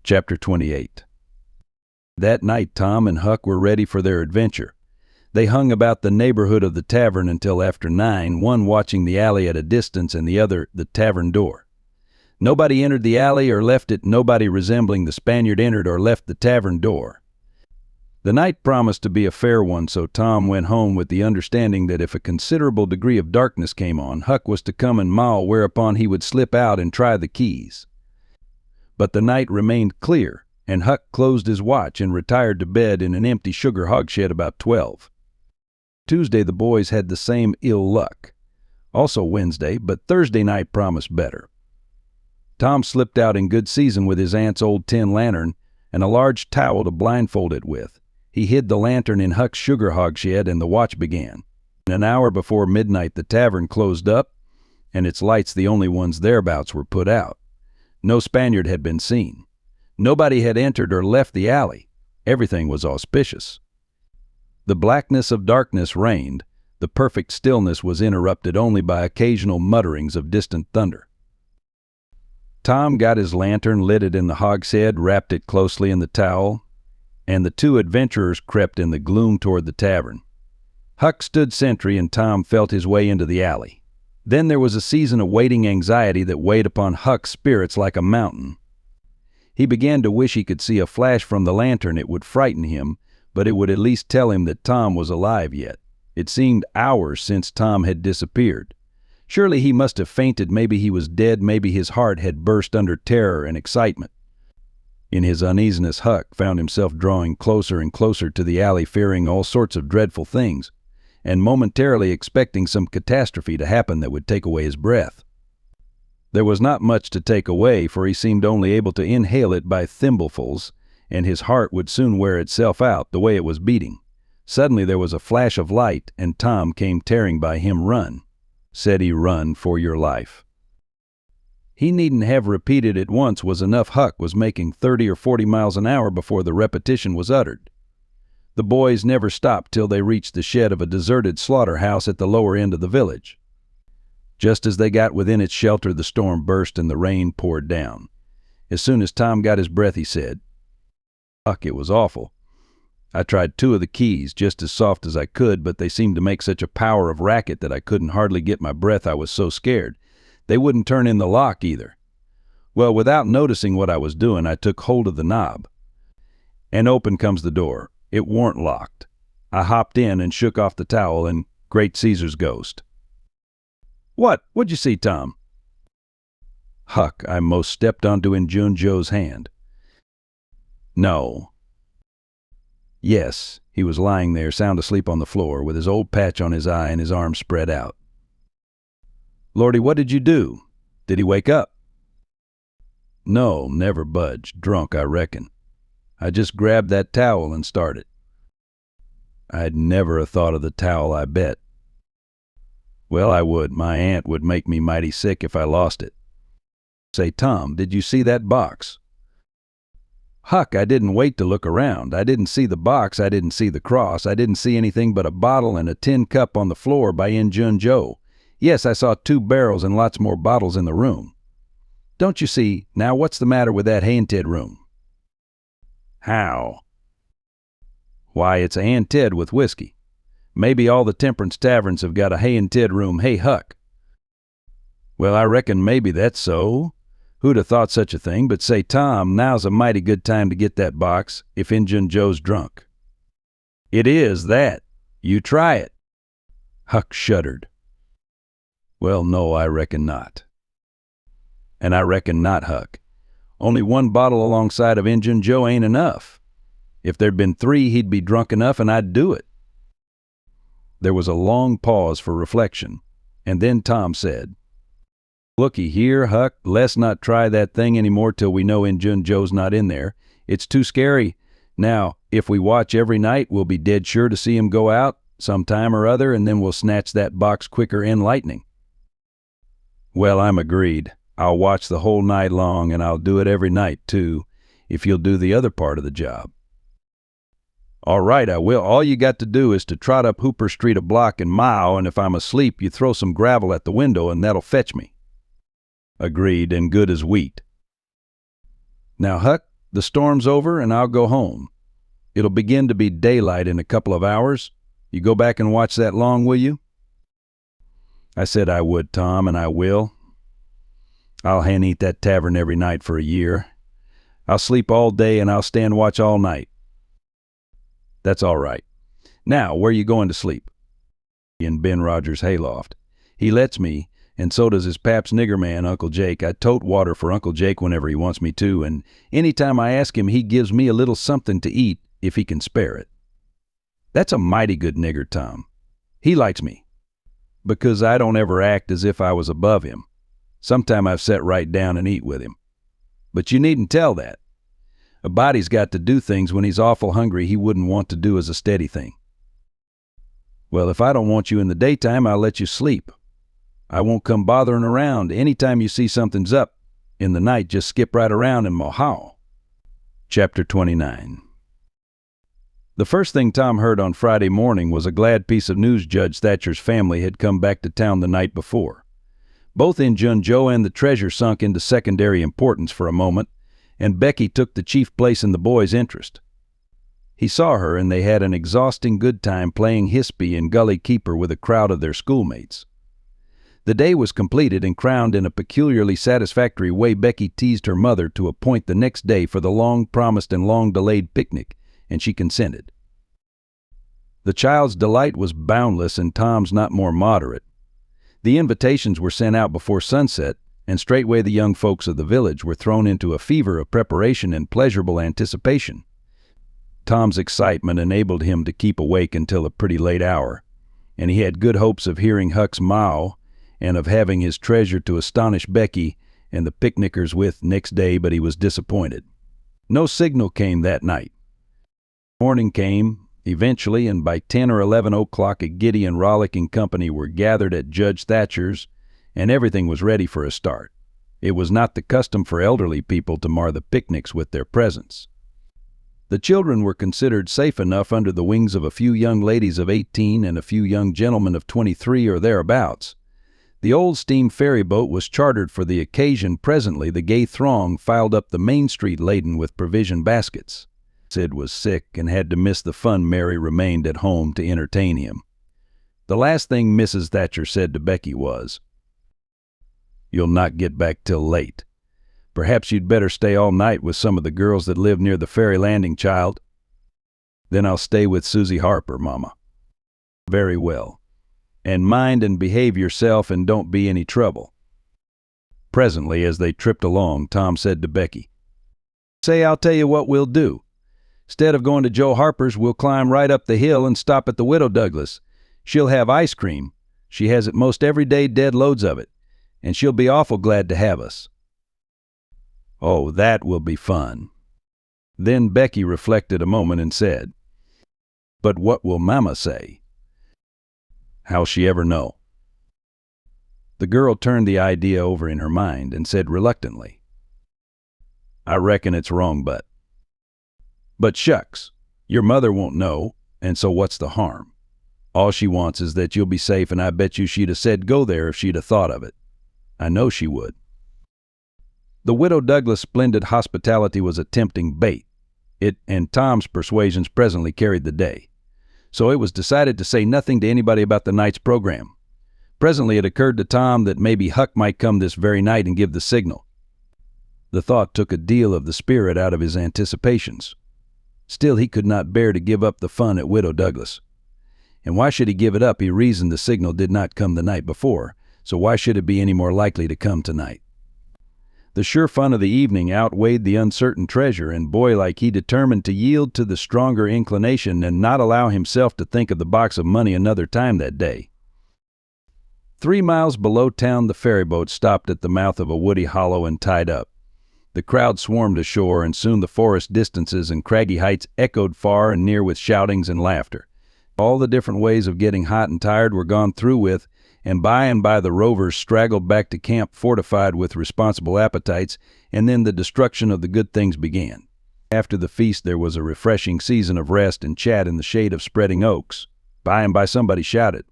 Chapter 28. That night Tom and Huck were ready for their adventure. They hung about the neighborhood of the tavern until after 9, one watching the alley at a distance and the other the tavern door. Nobody entered the alley or left it. Nobody resembling the Spaniard entered or left the tavern door. The night promised to be a fair one, so Tom went home with the understanding that if a considerable degree of darkness came on, Huck was to come and maul, whereupon he would slip out and try the keys. But the night remained clear, and Huck closed his watch and retired to bed in an empty sugar hogshed about 12. Tuesday the boys had the same ill luck. Also Wednesday, but Thursday night promised better. Tom slipped out in good season with his aunt's old tin lantern and a large towel to blindfold it with. He hid the lantern in Huck's sugar hogshed and the watch began. An hour before midnight the tavern closed up, and its lights, the only ones thereabouts, were put out. No Spaniard had been seen. Nobody had entered or left the alley. Everything was auspicious. The blackness of darkness reigned. The perfect stillness was interrupted only by occasional mutterings of distant thunder. Tom got his lantern, lit it in the hogshead, wrapped it closely in the towel, and the two adventurers crept in the gloom toward the tavern. Huck stood sentry and Tom felt his way into the alley. Then there was a season of waiting anxiety that weighed upon Huck's spirits like a mountain. He began to wish he could see a flash from the lantern. It would frighten him, but it would at least tell him that Tom was alive yet. It seemed hours since Tom had disappeared. Surely he must have fainted. Maybe he was dead. Maybe his heart had burst under terror and excitement. In his uneasiness, Huck found himself drawing closer and closer to the alley, fearing all sorts of dreadful things, and momentarily expecting some catastrophe to happen that would take away his breath. There was not much to take away, for he seemed only able to inhale it by thimblefuls, and his heart would soon wear itself out the way it was beating. Suddenly there was a flash of light, and Tom came tearing by him. "Run," said he, "run for your life." He needn't have repeated it once was enough. Huck was making 30 or 40 miles an hour before the repetition was uttered. The boys never stopped till they reached the shed of a deserted slaughterhouse at the lower end of the village. Just as they got within its shelter, the storm burst and the rain poured down. As soon as Tom got his breath, he said, "Huck, it was awful. I tried 2 of the keys just as soft as I could, but they seemed to make such a power of racket that I couldn't hardly get my breath. I was so scared. They wouldn't turn in the lock either. Well, without noticing what I was doing, I took hold of the knob, and open comes the door. It warn't locked. I hopped in and shook off the towel, and great Caesar's ghost." What'd you see, Tom?" "Huck, I most stepped onto Injun Joe's hand." "No." "Yes, he was lying there sound asleep on the floor with his old patch on his eye and his arms spread out." "Lordy, what did you do? Did he wake up?" "No, never budged. Drunk, I reckon. I just grabbed that towel and started." "I'd never have thought of the towel, I bet." "Well, I would. My aunt would make me mighty sick if I lost it." "Say, Tom, did you see that box?" "Huck, I didn't wait to look around. I didn't see the box. I didn't see the cross. I didn't see anything but a bottle and a tin cup on the floor by Injun Joe. Yes, I saw 2 barrels and lots more bottles in the room. Don't you see? Now, what's the matter with that haunted room?" "How?" "Why, it's a haunted with whiskey. Maybe all the temperance taverns have got a haunted room. Hey, Huck." "Well, I reckon maybe that's so. Who'd have thought such a thing? But say, Tom, now's a mighty good time to get that box, if Injun Joe's drunk." "It is that. You try it." Huck shuddered. "Well, no, I reckon not." "And I reckon not, Huck. Only 1 bottle alongside of Injun Joe ain't enough. If there'd been 3, he'd be drunk enough and I'd do it." There was a long pause for reflection, and then Tom said, "Looky here, Huck, let's not try that thing any more till we know Injun Joe's not in there. It's too scary. Now, if we watch every night, we'll be dead sure to see him go out some time or other, and then we'll snatch that box quicker'n lightning." "Well, I'm agreed. I'll watch the whole night long, and I'll do it every night, too, if you'll do the other part of the job." "All right, I will. All you got to do is to trot up Hooper Street a block and mile, and if I'm asleep, you throw some gravel at the window, and that'll fetch me." "Agreed, and good as wheat." "Now, Huck, The storm's over and I'll go home. It'll begin to be daylight in a couple of hours. You go back and watch that long, will you?" I said I would, Tom, and I will. I'll hand-eat that tavern every night for a year. I'll sleep all day and I'll stand watch all night. "That's all right. Now, where you going to sleep?" "In Ben Rogers' hayloft. He lets me, and so does his pap's nigger man, Uncle Jake. I tote water for Uncle Jake whenever he wants me to, and any time I ask him, he gives me a little something to eat if he can spare it. That's a mighty good nigger, Tom. He likes me, because I don't ever act as if I was above him. Sometime I've sat right down and eat with him. But you needn't tell that. A body's got to do things when he's awful hungry he wouldn't want to do as a steady thing." "Well, if I don't want you in the daytime, I'll let you sleep. I won't come bothering around. Anytime you see something's up in the night, just skip right around and mow." Chapter 29. The first thing Tom heard on Friday morning was a glad piece of news. Judge Thatcher's family had come back to town the night before. Both Injun Joe and the treasure sunk into secondary importance for a moment, and Becky took the chief place in the boy's interest. He saw her, and they had an exhausting good time playing hispy and gully keeper with a crowd of their schoolmates. The day was completed and crowned in a peculiarly satisfactory way. Becky teased her mother to appoint the next day for the long-promised and long-delayed picnic, and she consented. The child's delight was boundless, and Tom's not more moderate. The invitations were sent out before sunset, and straightway the young folks of the village were thrown into a fever of preparation and pleasurable anticipation. Tom's excitement enabled him to keep awake until a pretty late hour, and he had good hopes of hearing Huck's mow and of having his treasure to astonish Becky and the picnickers with next day, but he was disappointed. No signal came that night. Morning came eventually, and by 10 or 11 o'clock a giddy and rollicking company were gathered at Judge Thatcher's, and everything was ready for a start. It was not the custom for elderly people to mar the picnics with their presence. The children were considered safe enough under the wings of a few young ladies of 18 and a few young gentlemen of 23 or thereabouts. The old steam ferry boat was chartered for the occasion. Presently the gay throng filed up the main street laden with provision baskets. Sid was sick and had to miss the fun. Mary remained at home to entertain him. The last thing Mrs. Thatcher said to Becky was, "You'll not get back till late. Perhaps you'd better stay all night with some of the girls that live near the ferry landing, child." "Then I'll stay with Susie Harper, Mama." "Very well. And mind and behave yourself and don't be any trouble." Presently, as they tripped along, Tom said to Becky, "Say, I'll tell you what we'll do. Instead of going to Joe Harper's, we'll climb right up the hill and stop at the Widow Douglas. She'll have ice cream. She has it most every day, dead loads of it, and she'll be awful glad to have us." "Oh, that will be fun." Then Becky reflected a moment and said, "But what will Mama say?" "How'll she ever know?" The girl turned the idea over in her mind and said reluctantly, "I reckon it's wrong, but shucks, your mother won't know, and so what's the harm? All she wants is that you'll be safe, and I bet you she'd have said go there if she'd have thought of it. I know she would." The Widow Douglas' splendid hospitality was a tempting bait. It and Tom's persuasions presently carried the day. So it was decided to say nothing to anybody about the night's program. Presently it occurred to Tom that maybe Huck might come this very night and give the signal. The thought took a deal of the spirit out of his anticipations. Still, he could not bear to give up the fun at Widow Douglas. And why should he give it up? He reasoned the signal did not come the night before, so why should it be any more likely to come tonight? The sure fun of the evening outweighed the uncertain treasure, and boy-like he determined to yield to the stronger inclination and not allow himself to think of the box of money another time that day. 3 miles below town the ferryboat stopped at the mouth of a woody hollow and tied up. The crowd swarmed ashore, and soon the forest distances and craggy heights echoed far and near with shoutings and laughter. All the different ways of getting hot and tired were gone through with, and by the rovers straggled back to camp fortified with responsible appetites, and then the destruction of the good things began. After the feast there was a refreshing season of rest and chat in the shade of spreading oaks. By and by somebody shouted,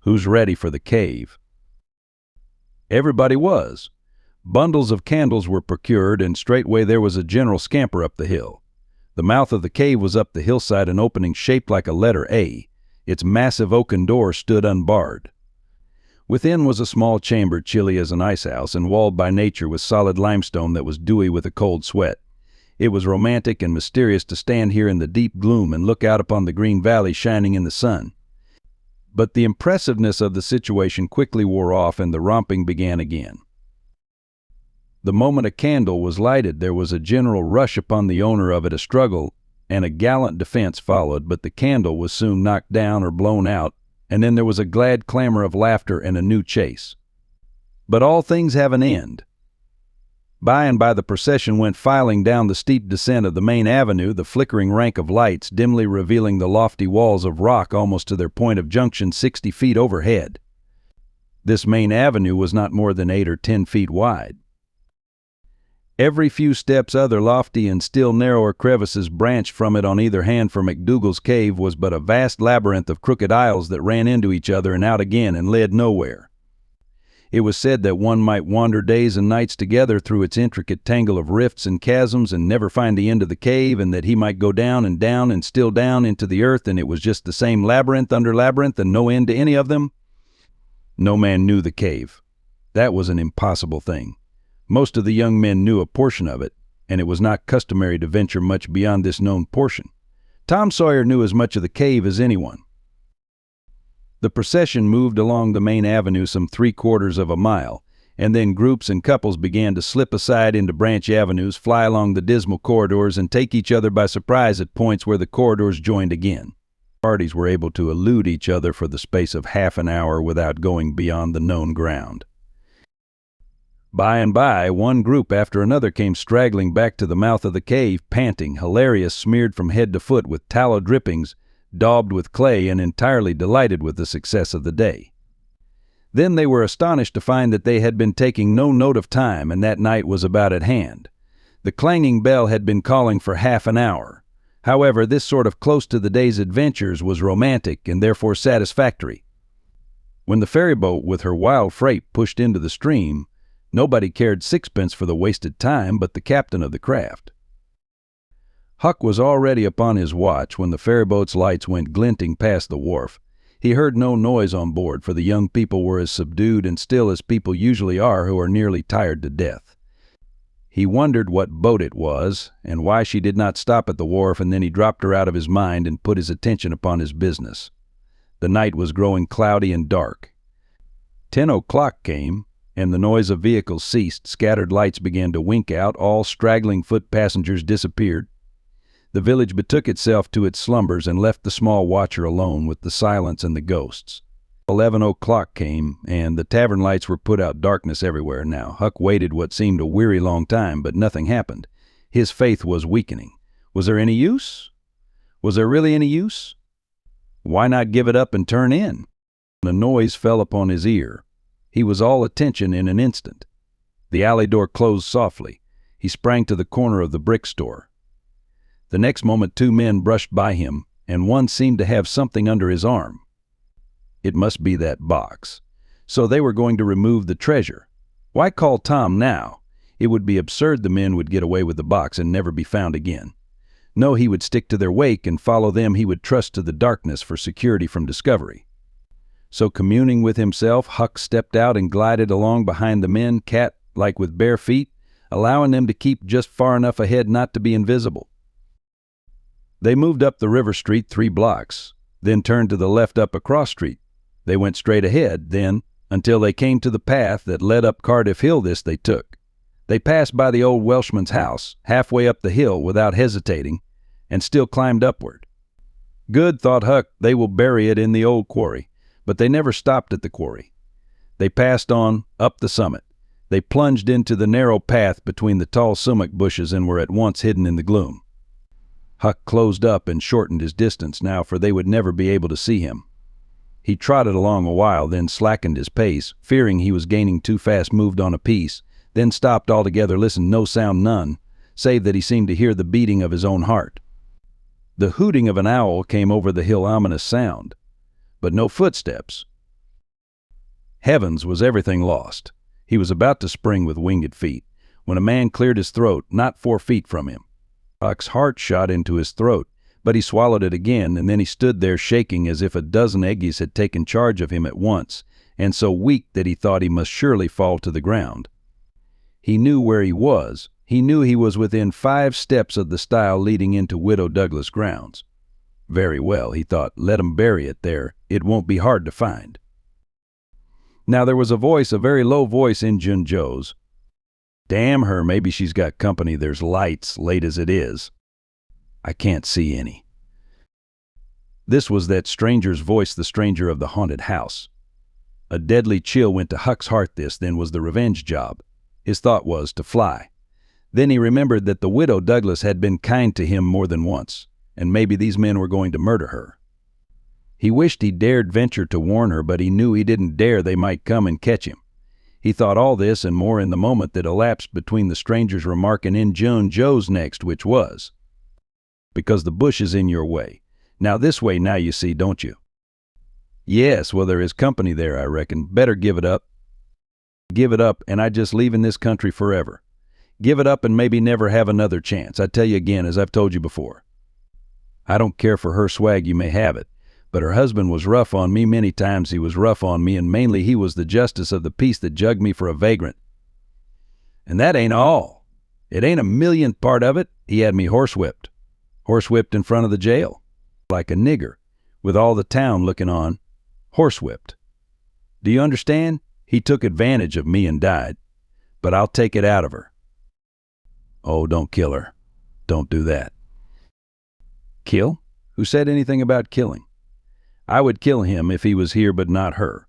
"Who's ready for the cave?" Everybody was, Bundles of candles were procured, and straightway there was a general scamper up the hill. The mouth of the cave was up the hillside, an opening shaped like a letter A. Its massive oaken door stood unbarred. Within was a small chamber, chilly as an ice house, and walled by nature with solid limestone that was dewy with a cold sweat. It was romantic and mysterious to stand here in the deep gloom and look out upon the green valley shining in the sun. But the impressiveness of the situation quickly wore off, and the romping began again. The moment a candle was lighted, there was a general rush upon the owner of it, a struggle, and a gallant defense followed, but the candle was soon knocked down or blown out, and then there was a glad clamor of laughter and a new chase. But all things have an end. By and by the procession went filing down the steep descent of the main avenue, the flickering rank of lights dimly revealing the lofty walls of rock almost to their point of junction 60 feet overhead. This main avenue was not more than 8 or 10 feet wide. Every few steps other lofty and still narrower crevices branched from it on either hand, for McDougal's cave was but a vast labyrinth of crooked aisles that ran into each other and out again and led nowhere. It was said that one might wander days and nights together through its intricate tangle of rifts and chasms and never find the end of the cave, and that he might go down and still down into the earth, and it was just the same labyrinth under labyrinth and no end to any of them. No man knew the cave. That was an impossible thing. Most of the young men knew a portion of it, and it was not customary to venture much beyond this known portion. Tom Sawyer knew as much of the cave as anyone. The procession moved along the main avenue some 3/4 of a mile, and then groups and couples began to slip aside into branch avenues, fly along the dismal corridors, and take each other by surprise at points where the corridors joined again. Parties were able to elude each other for the space of half an hour without going beyond the known ground. By and by, one group after another came straggling back to the mouth of the cave, panting, hilarious, smeared from head to foot with tallow drippings, daubed with clay, and entirely delighted with the success of the day. Then they were astonished to find that they had been taking no note of time, and that night was about at hand. The clanging bell had been calling for half an hour. However, this sort of close to the day's adventures was romantic and therefore satisfactory. When the ferryboat with her wild freight pushed into the stream, nobody cared sixpence for the wasted time but the captain of the craft. Huck was already upon his watch when the ferryboat's lights went glinting past the wharf. He heard no noise on board, for the young people were as subdued and still as people usually are who are nearly tired to death. He wondered what boat it was, and why she did not stop at the wharf, and then he dropped her out of his mind and put his attention upon his business. The night was growing cloudy and dark. 10 o'clock came, and the noise of vehicles ceased. Scattered lights began to wink out. All straggling foot passengers disappeared. The village betook itself to its slumbers and left the small watcher alone with the silence and the ghosts. 11 o'clock came, and the tavern lights were put out. Darkness everywhere now. Huck waited what seemed a weary long time, but nothing happened. His faith was weakening. Was there any use? Was there really any use? Why not give it up and turn in? A noise fell upon his ear. He was all attention in an instant. The alley door closed softly. He sprang to the corner of the brick store. The next moment 2 men brushed by him, and one seemed to have something under his arm. It must be that box. So they were going to remove the treasure. Why call Tom now? It would be absurd. The men would get away with the box and never be found again. No, he would stick to their wake and follow them. He would trust to the darkness for security from discovery. So communing with himself, Huck stepped out and glided along behind the men, cat-like with bare feet, allowing them to keep just far enough ahead not to be invisible. They moved up the river street 3 blocks, then turned to the left up a cross street. They went straight ahead, then, until they came to the path that led up Cardiff Hill. This they took. They passed by the old Welshman's house, halfway up the hill without hesitating, and still climbed upward. Good, thought Huck, they will bury it in the old quarry. But they never stopped at the quarry. They passed on, up the summit. They plunged into the narrow path between the tall sumac bushes and were at once hidden in the gloom. Huck closed up and shortened his distance now, for they would never be able to see him. He trotted along a while, then slackened his pace, fearing he was gaining too fast, moved on a piece, then stopped altogether, listened, no sound, none, save that he seemed to hear the beating of his own heart. The hooting of an owl came over the hill, ominous sound. But no footsteps. Heavens, was everything lost? He was about to spring with winged feet, when a man cleared his throat not 4 feet from him. Huck's heart shot into his throat, but he swallowed it again, and then he stood there shaking as if a dozen Eggies had taken charge of him at once, and so weak that he thought he must surely fall to the ground. He knew where he was. He knew he was within 5 steps of the stile leading into Widow Douglas' grounds. Very well, he thought, let 'em bury it there. It won't be hard to find. Now there was a voice, a very low voice in Jun Joe's. Damn her, maybe she's got company. There's lights, late as it is. I can't see any. This was that stranger's voice, the stranger of the haunted house. A deadly chill went to Huck's heart. This, then, was the revenge job. His thought was to fly. Then he remembered that the Widow Douglas had been kind to him more than once, and maybe these men were going to murder her. He wished he dared venture to warn her, but he knew he didn't dare. They might come and catch him. He thought all this and more in the moment that elapsed between the stranger's remark and in Jun Joe's next, which was, because the bush is in your way. Now this way, now you see, don't you? Yes, well, there is company there, I reckon. Better give it up. Give it up, and I just leave in this country forever. Give it up and maybe never have another chance. I tell you again, as I've told you before. I don't care for her swag, you may have it. But her husband was rough on me many times. He was rough on me, and mainly he was the justice of the peace that jugged me for a vagrant. And that ain't all. It ain't a millionth part of it. He had me horsewhipped. Horsewhipped in front of the jail. Like a nigger, with all the town looking on. Horsewhipped. Do you understand? He took advantage of me and died. But I'll take it out of her. Oh, don't kill her. Don't do that. Kill? Who said anything about killing? I would kill him if he was here, but not her.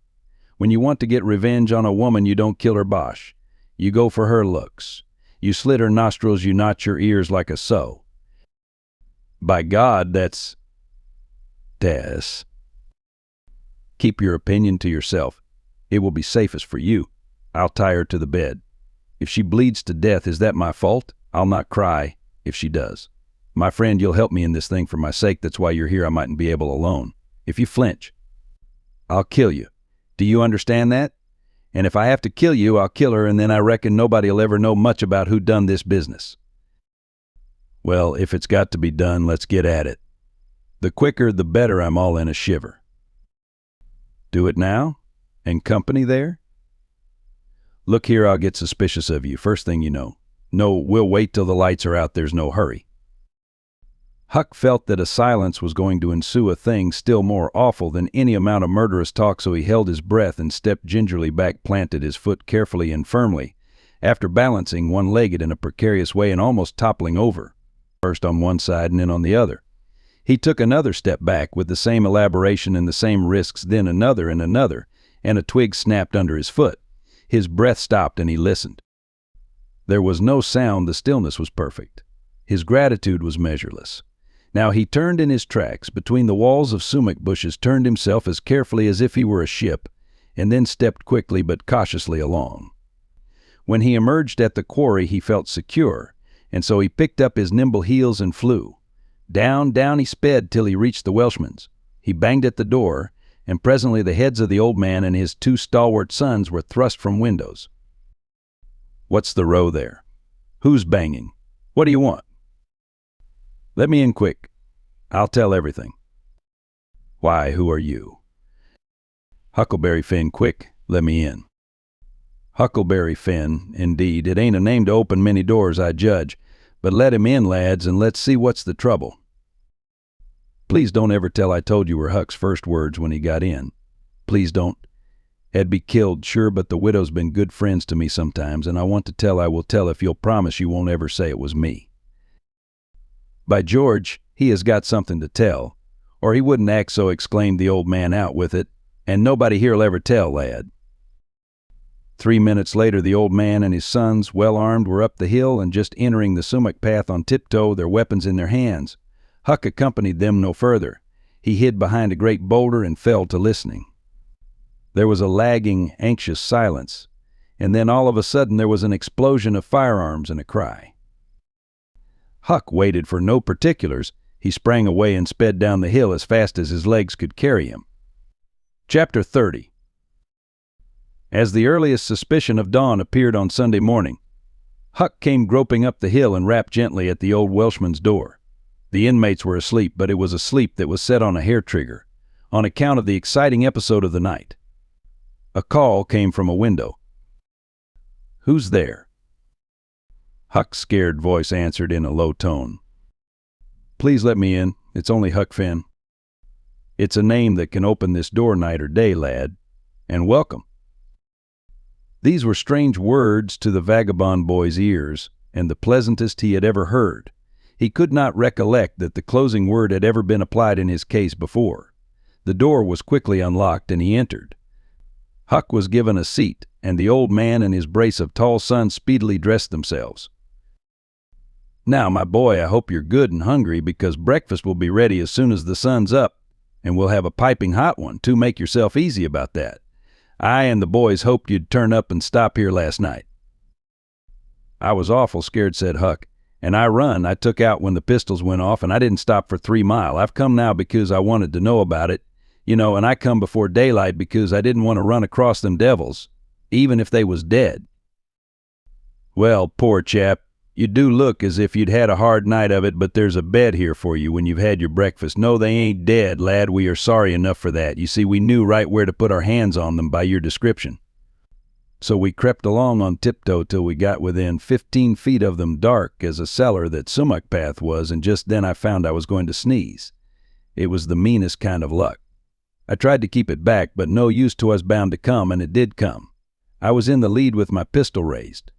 When you want to get revenge on a woman, you don't kill her bosh. You go for her looks. You slit her nostrils, you notch your ears like a sow. By God, that's... Des. Keep your opinion to yourself. It will be safest for you. I'll tie her to the bed. If she bleeds to death, is that my fault? I'll not cry if she does. My friend, you'll help me in this thing for my sake. That's why you're here. I mightn't be able alone. If you flinch, I'll kill you. Do you understand that? And if I have to kill you, I'll kill her, and then I reckon nobody'll ever know much about who done this business. Well, if it's got to be done, let's get at it. The quicker, the better. I'm all in a shiver. Do it now? And company there? Look here, I'll get suspicious of you, first thing you know. No, we'll wait till the lights are out. There's no hurry. Huck felt that a silence was going to ensue, a thing still more awful than any amount of murderous talk, so he held his breath and stepped gingerly back, planted his foot carefully and firmly, after balancing one-legged in a precarious way and almost toppling over, first on one side and then on the other. He took another step back with the same elaboration and the same risks, then another and another, and a twig snapped under his foot. His breath stopped and he listened. There was no sound. The stillness was perfect. His gratitude was measureless. Now he turned in his tracks between the walls of sumac bushes, turned himself as carefully as if he were a ship, and then stepped quickly but cautiously along. When he emerged at the quarry, he felt secure, and so he picked up his nimble heels and flew. Down, down he sped till he reached the Welshman's. He banged at the door, and presently the heads of the old man and his 2 stalwart sons were thrust from windows. What's the row there? Who's banging? What do you want? Let me in quick. I'll tell everything. Why, who are you? Huckleberry Finn, quick, let me in. Huckleberry Finn, indeed. It ain't a name to open many doors, I judge. But let him in, lads, and let's see what's the trouble. Please don't ever tell I told you, were Huck's first words when he got in. Please don't. Ed be killed, sure, but the widow's been good friends to me sometimes, and I want to tell. I will tell if you'll promise you won't ever say it was me. By George, he has got something to tell, or he wouldn't act so, exclaimed the old man. Out with it, and nobody here'll ever tell, lad. 3 minutes later, the old man and his sons, well armed, were up the hill and just entering the sumac path on tiptoe, their weapons in their hands. Huck accompanied them no further. He hid behind a great boulder and fell to listening. There was a lagging, anxious silence, and then all of a sudden there was an explosion of firearms and a cry. Huck waited for no particulars. He sprang away and sped down the hill as fast as his legs could carry him. Chapter 30. As the earliest suspicion of dawn appeared on Sunday morning, Huck came groping up the hill and rapped gently at the old Welshman's door. The inmates were asleep, but it was a sleep that was set on a hair trigger, on account of the exciting episode of the night. A call came from a window. "Who's there?" Huck's scared voice answered in a low tone. "Please let me in. It's only Huck Finn." "It's a name that can open this door night or day, lad. And welcome." These were strange words to the vagabond boy's ears, and the pleasantest he had ever heard. He could not recollect that the closing word had ever been applied in his case before. The door was quickly unlocked, and he entered. Huck was given a seat, and the old man and his brace of tall sons speedily dressed themselves. "Now, my boy, I hope you're good and hungry, because breakfast will be ready as soon as the sun's up, and we'll have a piping hot one, too. Make yourself easy about that. I and the boys hoped you'd turn up and stop here last night." "I was awful scared," said Huck, "and I took out when the pistols went off, and I didn't stop for 3 mile. I've come now because I wanted to know about it, and I come before daylight because I didn't want to run across them devils, even if they was dead." "Well, poor chap, you do look as if you'd had a hard night of it, but there's a bed here for you when you've had your breakfast. No, they ain't dead, lad. We are sorry enough for that. You see, we knew right where to put our hands on them by your description. So we crept along on tiptoe till we got within 15 feet of them, dark as a cellar that sumach path was, and just then I found I was going to sneeze. It was the meanest kind of luck. I tried to keep it back, but no use, 'twas bound to come, and it did come. I was in the lead with my pistol raised.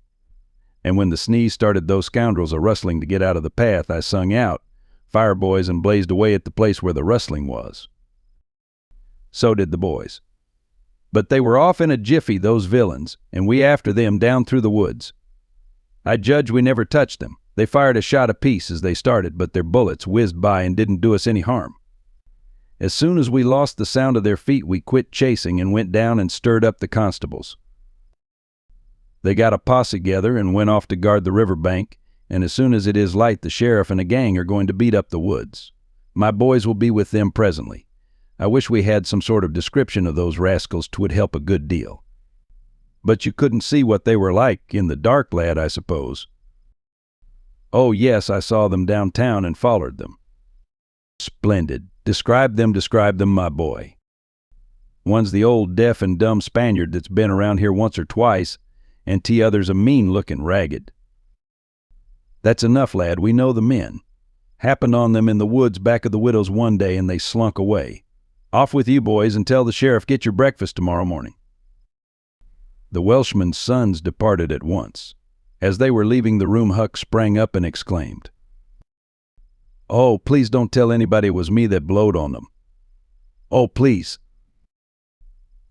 And when the sneeze started those scoundrels a-rustling to get out of the path, I sung out, 'Fire, boys,' and blazed away at the place where the rustling was. So did the boys. But they were off in a jiffy, those villains, and we after them down through the woods. I judge we never touched them. They fired a shot apiece as they started, but their bullets whizzed by and didn't do us any harm. As soon as we lost the sound of their feet, we quit chasing and went down and stirred up the constables. They got a posse together and went off to guard the river bank, and as soon as it is light, the sheriff and a gang are going to beat up the woods. My boys will be with them presently. I wish we had some sort of description of those rascals. 'Twould help a good deal." "But you couldn't see what they were like in the dark, lad, I suppose?" "Oh, yes, I saw them downtown and followed them." "Splendid. Describe them, my boy." "One's the old deaf and dumb Spaniard that's been around here once or twice, and t'other's a mean-looking ragged." "That's enough, lad. We know the men. Happened on them in the woods back of the widow's one day, and they slunk away. Off with you, boys, and tell the sheriff get your breakfast tomorrow morning." The Welshman's sons departed at once. As they were leaving the room, Huck sprang up and exclaimed, "Oh, please don't tell anybody it was me that blowed on them. Oh, please."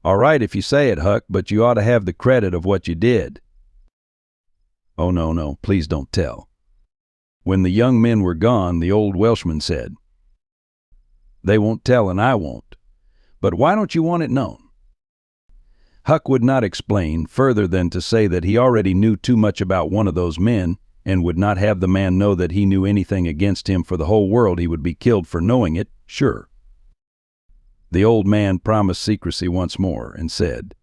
"All right if you say it, Huck, but you ought to have the credit of what you did." "Oh, no, please don't tell." When the young men were gone, the old Welshman said, "They won't tell and I won't. But why don't you want it known?" Huck would not explain further than to say that he already knew too much about one of those men, and would not have the man know that he knew anything against him for the whole world. He would be killed for knowing it, sure. The old man promised secrecy once more, and said,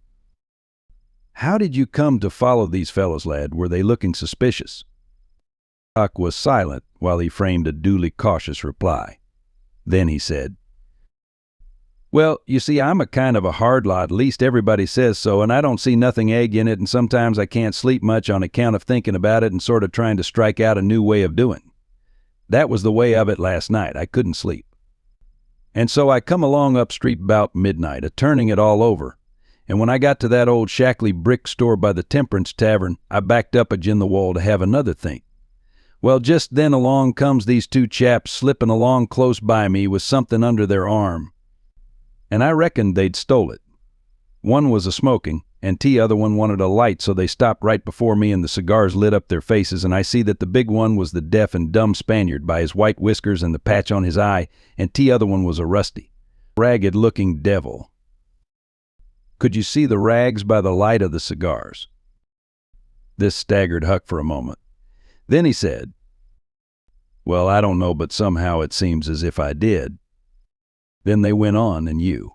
"How did you come to follow these fellows, lad? Were they looking suspicious?" Huck was silent while he framed a duly cautious reply. Then he said, "Well, you see, I'm a kind of a hard lot, at least everybody says so, and I don't see nothing egg in it, and sometimes I can't sleep much on account of thinking about it and sort of trying to strike out a new way of doing. That was the way of it last night. I couldn't sleep. And so I come along up street about midnight, a-turning it all over, and when I got to that old shackly brick store by the Temperance Tavern, I backed up agin the wall to have another think. Well, just then along comes these two chaps slipping along close by me with something under their arm, and I reckoned they'd stole it. One was a-smoking, and t'other one wanted a light, so they stopped right before me, and the cigars lit up their faces, and I see that the big one was the deaf and dumb Spaniard by his white whiskers and the patch on his eye, and t'other one was a rusty, ragged-looking devil. Could you see the rags by the light of the cigars?" This staggered Huck for a moment. Then he said, "Well, I don't know, but somehow it seems as if I did." Then they went on, and you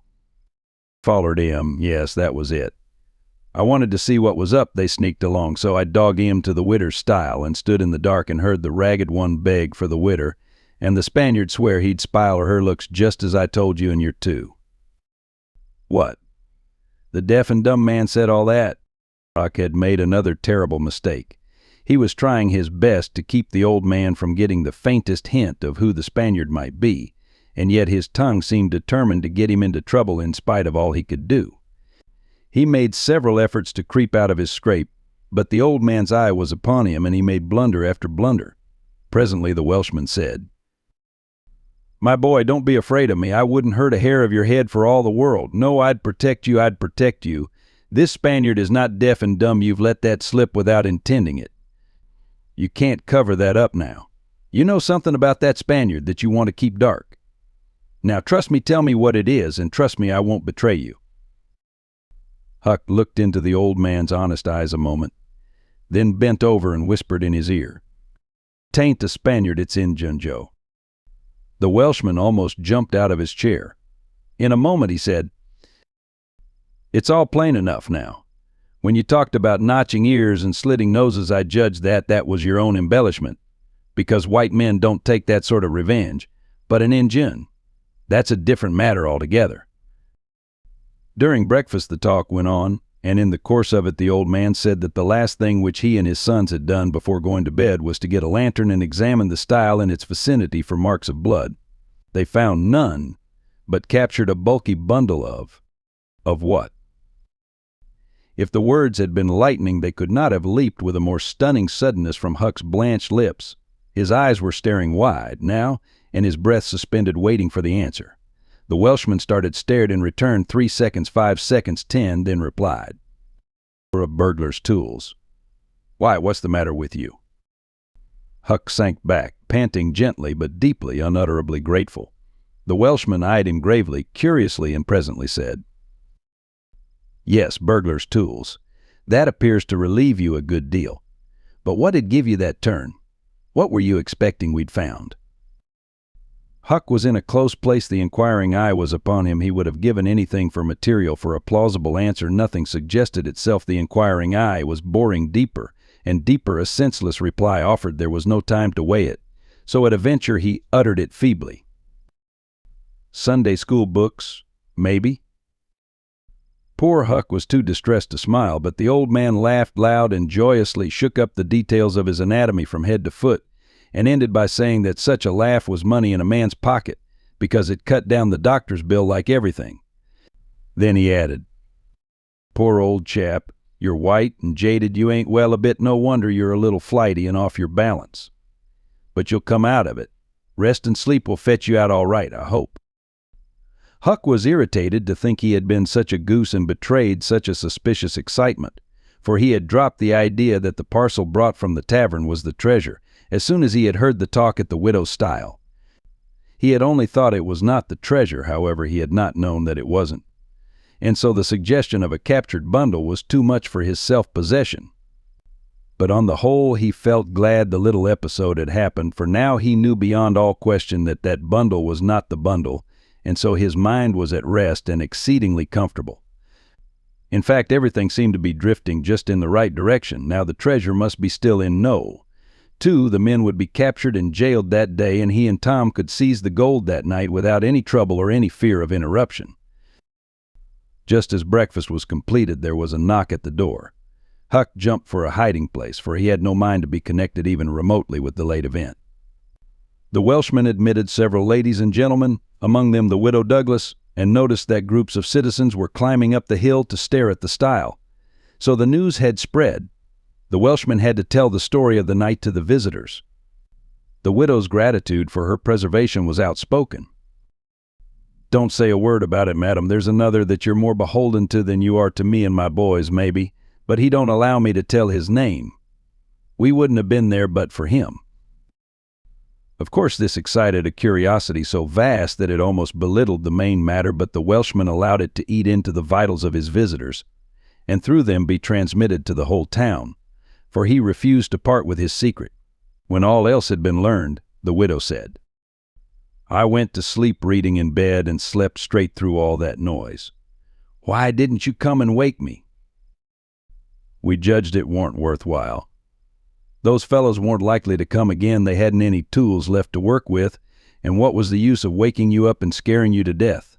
followed him. Yes, that was it. I wanted to see what was up. They sneaked along, so I dogged him to the widder's stile and stood in the dark and heard the ragged one beg for the widder, and the Spaniard swear he'd spile her looks just as I told you in your two. What? The deaf and dumb man said all that? Huck had made another terrible mistake. He was trying his best to keep the old man from getting the faintest hint of who the Spaniard might be, and yet his tongue seemed determined to get him into trouble in spite of all he could do. He made several efforts to creep out of his scrape, but the old man's eye was upon him, and he made blunder after blunder. Presently the Welshman said, "My boy, don't be afraid of me. I wouldn't hurt a hair of your head for all the world. No, I'd protect you, I'd protect you. This Spaniard is not deaf and dumb. You've let that slip without intending it. You can't cover that up now. You know something about that Spaniard that you want to keep dark. Now trust me, tell me what it is, and trust me, I won't betray you." Huck looked into the old man's honest eyes a moment, then bent over and whispered in his ear, "'Tain't a Spaniard, it's Injun Joe." The Welshman almost jumped out of his chair. In a moment he said, "It's all plain enough now. When you talked about notching ears and slitting noses, I judged that was your own embellishment, because white men don't take that sort of revenge, but an Injun, that's a different matter altogether." During breakfast the talk went on, and in the course of it the old man said that the last thing which he and his sons had done before going to bed was to get a lantern and examine the stile in its vicinity for marks of blood. They found none, but captured a bulky bundle of what? If the words had been lightning, they could not have leaped with a more stunning suddenness from Huck's blanched lips. His eyes were staring wide now, and his breath suspended, waiting for the answer. The Welshman stared in return 3 seconds, 5 seconds, 10, then replied, "Of burglar's tools. Why, what's the matter with you?" Huck sank back, panting gently but deeply, unutterably grateful. The Welshman eyed him gravely, curiously, and presently said, "Yes, burglar's tools. That appears to relieve you a good deal. But what'd give you that turn? What were you expecting we'd found?" Huck was in a close place. The inquiring eye was upon him. He would have given anything for material for a plausible answer. Nothing suggested itself. The inquiring eye was boring deeper, and deeper a senseless reply offered. There was no time to weigh it, so at a venture he uttered it feebly. "Sunday school books, maybe." Poor Huck was too distressed to smile, but the old man laughed loud and joyously, shook up the details of his anatomy from head to foot, and ended by saying that such a laugh was money in a man's pocket, because it cut down the doctor's bill like everything. Then he added, "Poor old chap, you're white and jaded, you ain't well a bit, no wonder you're a little flighty and off your balance. But you'll come out of it. Rest and sleep will fetch you out all right, I hope." Huck was irritated to think he had been such a goose and betrayed such a suspicious excitement, for he had dropped the idea that the parcel brought from the tavern was the treasure as soon as he had heard the talk at the widow's stile. He had only thought it was not the treasure, however, he had not known that it wasn't, and so the suggestion of a captured bundle was too much for his self-possession. But on the whole he felt glad the little episode had happened, for now he knew beyond all question that that bundle was not the bundle, and so his mind was at rest and exceedingly comfortable. In fact, everything seemed to be drifting just in the right direction. Now the treasure must be still in no. Too, the men would be captured and jailed that day, and he and Tom could seize the gold that night without any trouble or any fear of interruption. Just as breakfast was completed, there was a knock at the door. Huck jumped for a hiding place, for he had no mind to be connected even remotely with the late event. The Welshman admitted several ladies and gentlemen, among them the widow Douglas, and noticed that groups of citizens were climbing up the hill to stare at the stile. So the news had spread. The Welshman had to tell the story of the night to the visitors. The widow's gratitude for her preservation was outspoken. "Don't say a word about it, madam. There's another that you're more beholden to than you are to me and my boys, maybe, but he don't allow me to tell his name. We wouldn't have been there but for him." Of course this excited a curiosity so vast that it almost belittled the main matter, but the Welshman allowed it to eat into the vitals of his visitors, and through them be transmitted to the whole town, for he refused to part with his secret. When all else had been learned, the widow said, "I went to sleep reading in bed and slept straight through all that noise. Why didn't you come and wake me?" We judged it weren't worthwhile. Those fellows weren't likely to come again. They hadn't any tools left to work with, and what was the use of waking you up and scaring you to death?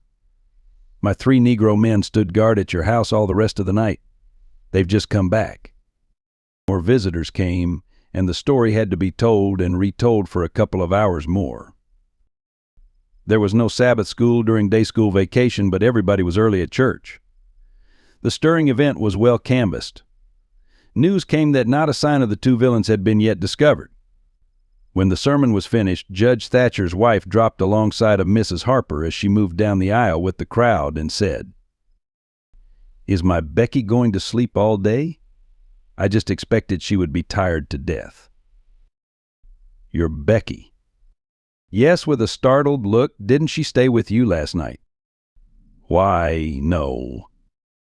My 3 Negro men stood guard at your house all the rest of the night. They've just come back. More visitors came, and the story had to be told and retold for a couple of hours more. There was no Sabbath school during day school vacation, but everybody was early at church. The stirring event was well canvassed. News came that not a sign of the 2 villains had been yet discovered. When the sermon was finished, Judge Thatcher's wife dropped alongside of Mrs. Harper as she moved down the aisle with the crowd and said, "Is my Becky going to sleep all day? I just expected she would be tired to death." "Your Becky?" "Yes," with a startled look. "Didn't she stay with you last night?" "Why, no."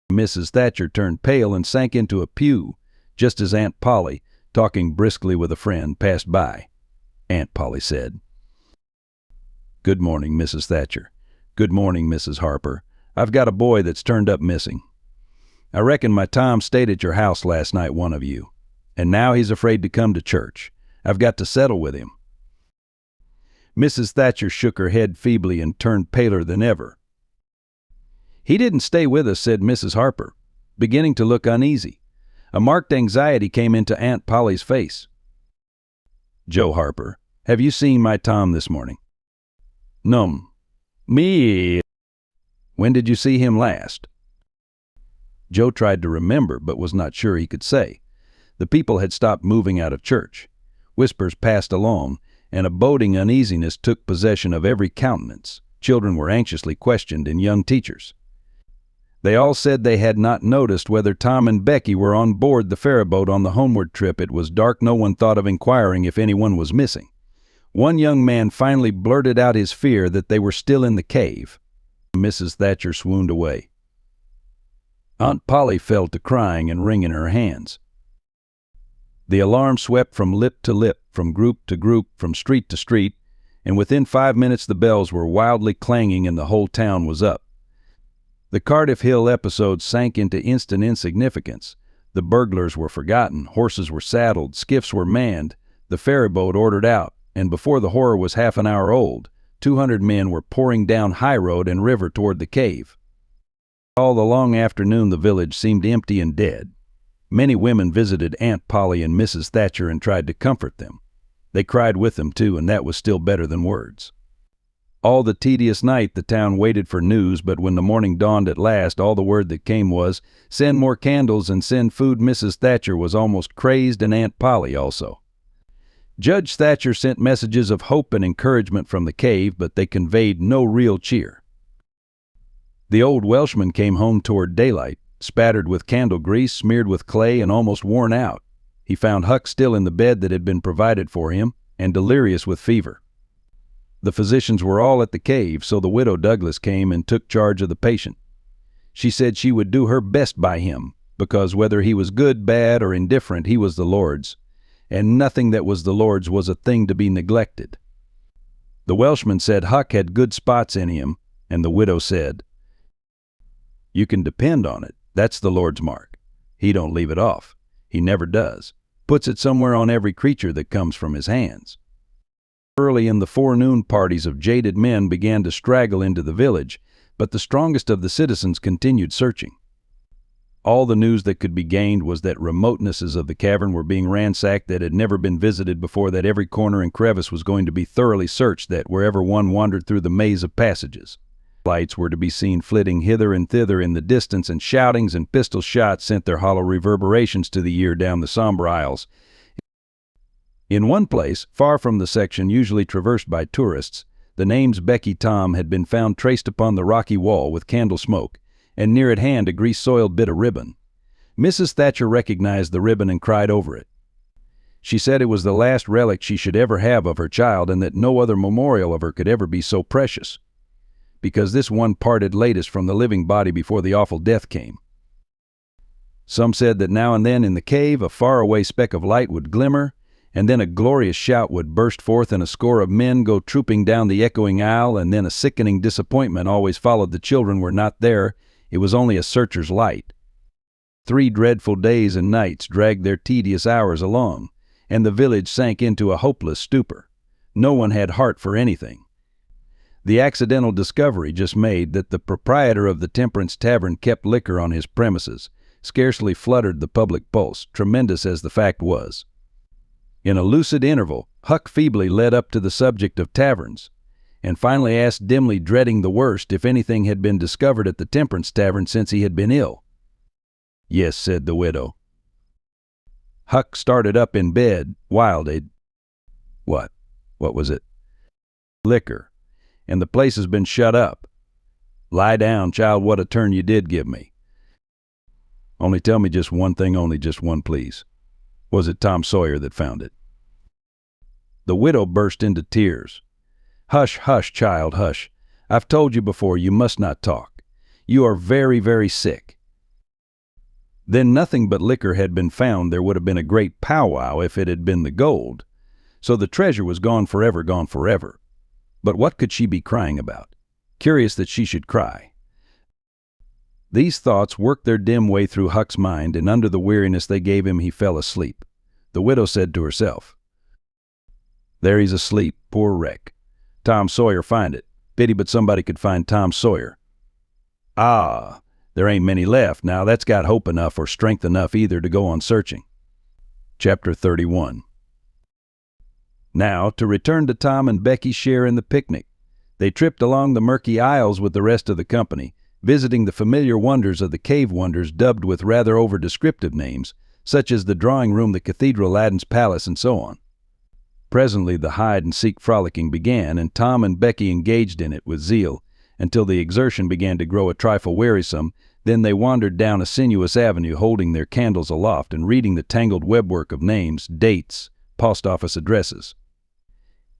Mrs. Thatcher turned pale and sank into a pew, just as Aunt Polly, talking briskly with a friend, passed by. Aunt Polly said, "Good morning, Mrs. Thatcher. Good morning, Mrs. Harper. I've got a boy that's turned up missing. I reckon my Tom stayed at your house last night, one of you, and now he's afraid to come to church. I've got to settle with him." Mrs. Thatcher shook her head feebly and turned paler than ever. "He didn't stay with us," said Mrs. Harper, beginning to look uneasy. A marked anxiety came into Aunt Polly's face. "Joe Harper, have you seen my Tom this morning?" "Num. Me." "When did you see him last?" Joe tried to remember, but was not sure he could say. The people had stopped moving out of church. Whispers passed along, and a boding uneasiness took possession of every countenance. Children were anxiously questioned, and young teachers. They all said they had not noticed whether Tom and Becky were on board the ferryboat on the homeward trip. It was dark. No one thought of inquiring if anyone was missing. One young man finally blurted out his fear that they were still in the cave. Mrs. Thatcher swooned away. Aunt Polly fell to crying and wringing her hands. The alarm swept from lip to lip, from group to group, from street to street, and within 5 minutes the bells were wildly clanging and the whole town was up. The Cardiff Hill episode sank into instant insignificance. The burglars were forgotten, horses were saddled, skiffs were manned, the ferryboat ordered out, and before the horror was half an hour old, 200 men were pouring down high road and river toward the cave. All the long afternoon the village seemed empty and dead. Many women visited Aunt Polly and Mrs. Thatcher and tried to comfort them. They cried with them too, and that was still better than words. All the tedious night the town waited for news, but when the morning dawned at last, all the word that came was, "Send more candles and send food." Mrs. Thatcher was almost crazed, and Aunt Polly also. Judge Thatcher sent messages of hope and encouragement from the cave, but they conveyed no real cheer. The old Welshman came home toward daylight, spattered with candle grease, smeared with clay, and almost worn out. He found Huck still in the bed that had been provided for him, and delirious with fever. The physicians were all at the cave, so the widow Douglas came and took charge of the patient. She said she would do her best by him, because whether he was good, bad, or indifferent, he was the Lord's, and nothing that was the Lord's was a thing to be neglected. The Welshman said Huck had good spots in him, and the widow said, "You can depend on it. That's the Lord's mark. He don't leave it off. He never does. Puts it somewhere on every creature that comes from his hands." Early in the forenoon, parties of jaded men began to straggle into the village, but the strongest of the citizens continued searching. All the news that could be gained was that remotenesses of the cavern were being ransacked that had never been visited before, that every corner and crevice was going to be thoroughly searched, that wherever one wandered through the maze of passages, lights were to be seen flitting hither and thither in the distance, and shoutings and pistol shots sent their hollow reverberations to the ear down the somber aisles. In one place, far from the section usually traversed by tourists, the names Becky Tom had been found traced upon the rocky wall with candle smoke, and near at hand a grease-soiled bit of ribbon. Mrs. Thatcher recognized the ribbon and cried over it. She said it was the last relic she should ever have of her child, and that no other memorial of her could ever be so precious, because this one parted latest from the living body before the awful death came. Some said that now and then in the cave a faraway speck of light would glimmer, and then a glorious shout would burst forth and a score of men go trooping down the echoing aisle, and then a sickening disappointment always followed. The children were not there. It was only a searcher's light. 3 dreadful days and nights dragged their tedious hours along, and the village sank into a hopeless stupor. No one had heart for anything. The accidental discovery just made that the proprietor of the Temperance Tavern kept liquor on his premises scarcely fluttered the public pulse, tremendous as the fact was. In a lucid interval, Huck feebly led up to the subject of taverns, and finally asked, dimly dreading the worst, if anything had been discovered at the Temperance Tavern since he had been ill. "Yes," said the widow. Huck started up in bed, wild-eyed. What was it?" "Liquor. And the place has been shut up." "Lie down, child, what a turn you did give me. Only tell me just one thing, only just one, please. Was it Tom Sawyer that found it?" The widow burst into tears. "Hush, hush, child, hush. I've told you before, you must not talk. You are very, very sick." Then nothing but liquor had been found. There would have been a great powwow if it had been the gold. So the treasure was gone forever, gone forever. But what could she be crying about? Curious that she should cry. These thoughts worked their dim way through Huck's mind, and under the weariness they gave him he fell asleep. The widow said to herself, "There he's asleep, poor wreck. Tom Sawyer find it. Pity but somebody could find Tom Sawyer. Ah, there ain't many left now. That's got hope enough or strength enough either to go on searching." Chapter 31. Now, to return to Tom and Becky's share in the picnic. They tripped along the murky aisles with the rest of the company, visiting the familiar wonders of the cave wonders dubbed with rather over-descriptive names, such as the drawing room, the cathedral, Aladdin's palace, and so on. Presently the hide-and-seek frolicking began, and Tom and Becky engaged in it with zeal, until the exertion began to grow a trifle wearisome. Then they wandered down a sinuous avenue, holding their candles aloft and reading the tangled webwork of names, dates, post-office addresses,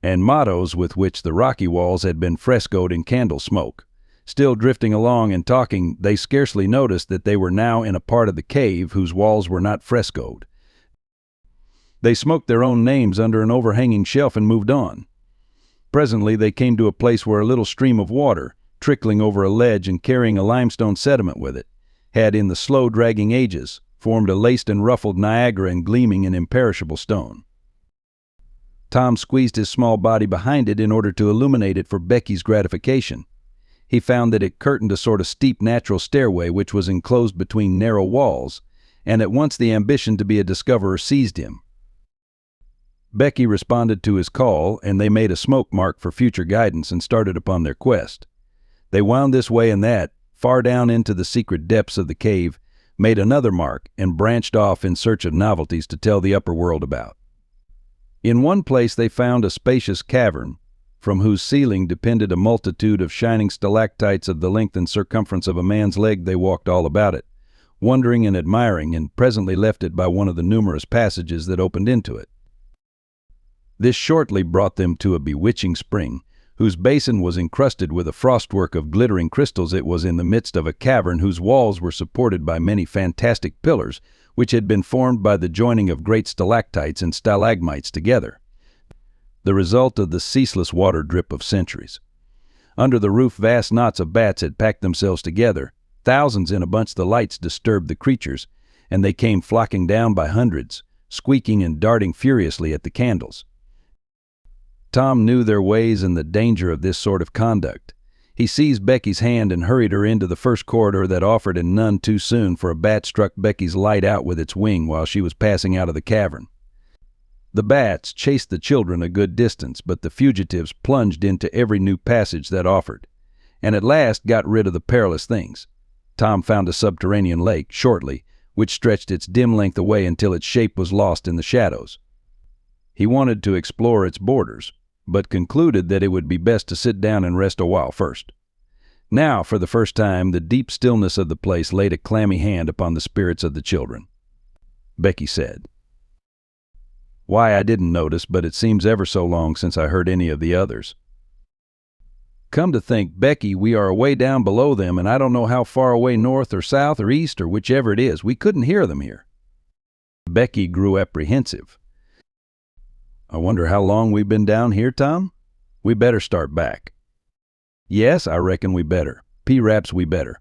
and mottos with which the rocky walls had been frescoed in candle smoke. Still drifting along and talking, they scarcely noticed that they were now in a part of the cave whose walls were not frescoed. They smoked their own names under an overhanging shelf and moved on. Presently they came to a place where a little stream of water, trickling over a ledge and carrying a limestone sediment with it, had in the slow dragging ages formed a laced and ruffled Niagara and gleaming and imperishable stone. Tom squeezed his small body behind it in order to illuminate it for Becky's gratification. He found that it curtained a sort of steep natural stairway which was enclosed between narrow walls, and at once the ambition to be a discoverer seized him. Becky responded to his call, and they made a smoke mark for future guidance and started upon their quest. They wound this way and that, far down into the secret depths of the cave, made another mark, and branched off in search of novelties to tell the upper world about. In one place they found a spacious cavern, from whose ceiling depended a multitude of shining stalactites of the length and circumference of a man's leg. They walked all about it, wondering and admiring, and presently left it by one of the numerous passages that opened into it. This shortly brought them to a bewitching spring, whose basin was encrusted with a frostwork of glittering crystals. It was in the midst of a cavern whose walls were supported by many fantastic pillars, which had been formed by the joining of great stalactites and stalagmites together, the result of the ceaseless water drip of centuries. Under the roof vast knots of bats had packed themselves together. Thousands in a bunch. The lights disturbed the creatures, and they came flocking down by hundreds, squeaking and darting furiously at the candles. Tom knew their ways and the danger of this sort of conduct. He seized Becky's hand and hurried her into the first corridor that offered, and none too soon, for a bat struck Becky's light out with its wing while she was passing out of the cavern. The bats chased the children a good distance, but the fugitives plunged into every new passage that offered, and at last got rid of the perilous things. Tom found a subterranean lake, shortly, which stretched its dim length away until its shape was lost in the shadows. He wanted to explore its borders, but concluded that it would be best to sit down and rest a while first. Now, for the first time, the deep stillness of the place laid a clammy hand upon the spirits of the children. Becky said, "Why, I didn't notice, but it seems ever so long since I heard any of the others." "Come to think, Becky, we are away down below them, and I don't know how far away north or south or east or whichever it is. We couldn't hear them here." Becky grew apprehensive. "I wonder how long we've been down here, Tom? We better start back." "Yes, I reckon we better. P-Raps, we better."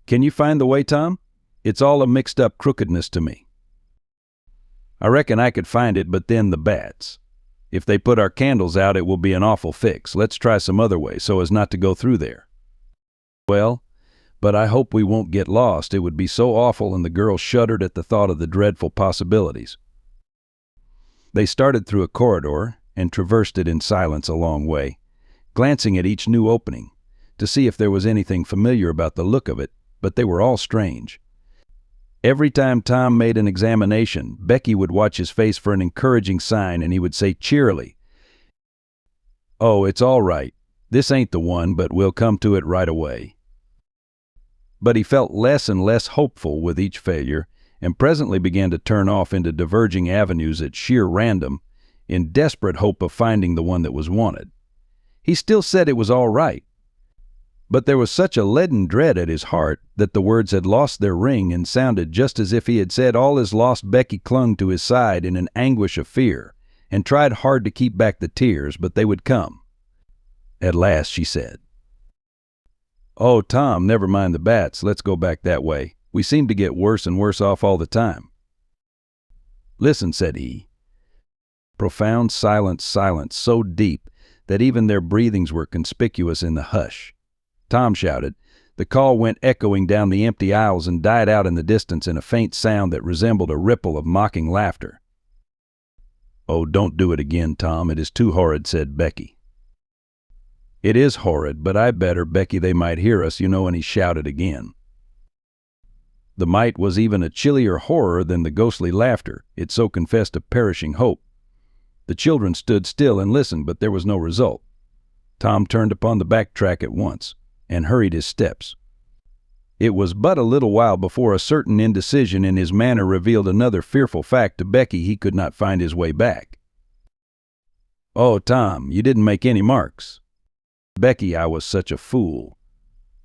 "Can you find the way, Tom?" It's all a mixed-up crookedness to me. I reckon I could find it, but then the bats. If they put our candles out, it will be an awful fix. Let's try some other way so as not to go through there. Well, but I hope we won't get lost. It would be so awful, and the girl shuddered at the thought of the dreadful possibilities. They started through a corridor and traversed it in silence a long way, glancing at each new opening to see if there was anything familiar about the look of it, but they were all strange. Every time Tom made an examination, Becky would watch his face for an encouraging sign, and he would say cheerily, "Oh, it's all right. This ain't the one, but we'll come to it right away." But he felt less and less hopeful with each failure, and presently began to turn off into diverging avenues at sheer random, in desperate hope of finding the one that was wanted. He still said it was all right, but there was such a leaden dread at his heart that the words had lost their ring and sounded just as if he had said all is lost. Becky clung to his side in an anguish of fear and tried hard to keep back the tears, but they would come. At last she said, "Oh, Tom, never mind the bats. Let's go back that way. We seem to get worse and worse off all the time." "Listen," said he. Profound silence so deep that even their breathings were conspicuous in the hush. Tom shouted. The call went echoing down the empty aisles and died out in the distance in a faint sound that resembled a ripple of mocking laughter. "Oh, don't do it again, Tom. It is too horrid," said Becky. "It is horrid, but I better, Becky, they might hear us, you know," and he shouted again. The might was even a chillier horror than the ghostly laughter. It so confessed a perishing hope. The children stood still and listened, but there was no result. Tom turned upon the back track at once and hurried his steps. It was but a little while before a certain indecision in his manner revealed another fearful fact to Becky: he could not find his way back. "Oh, Tom, you didn't make any marks." "Becky, I was such a fool.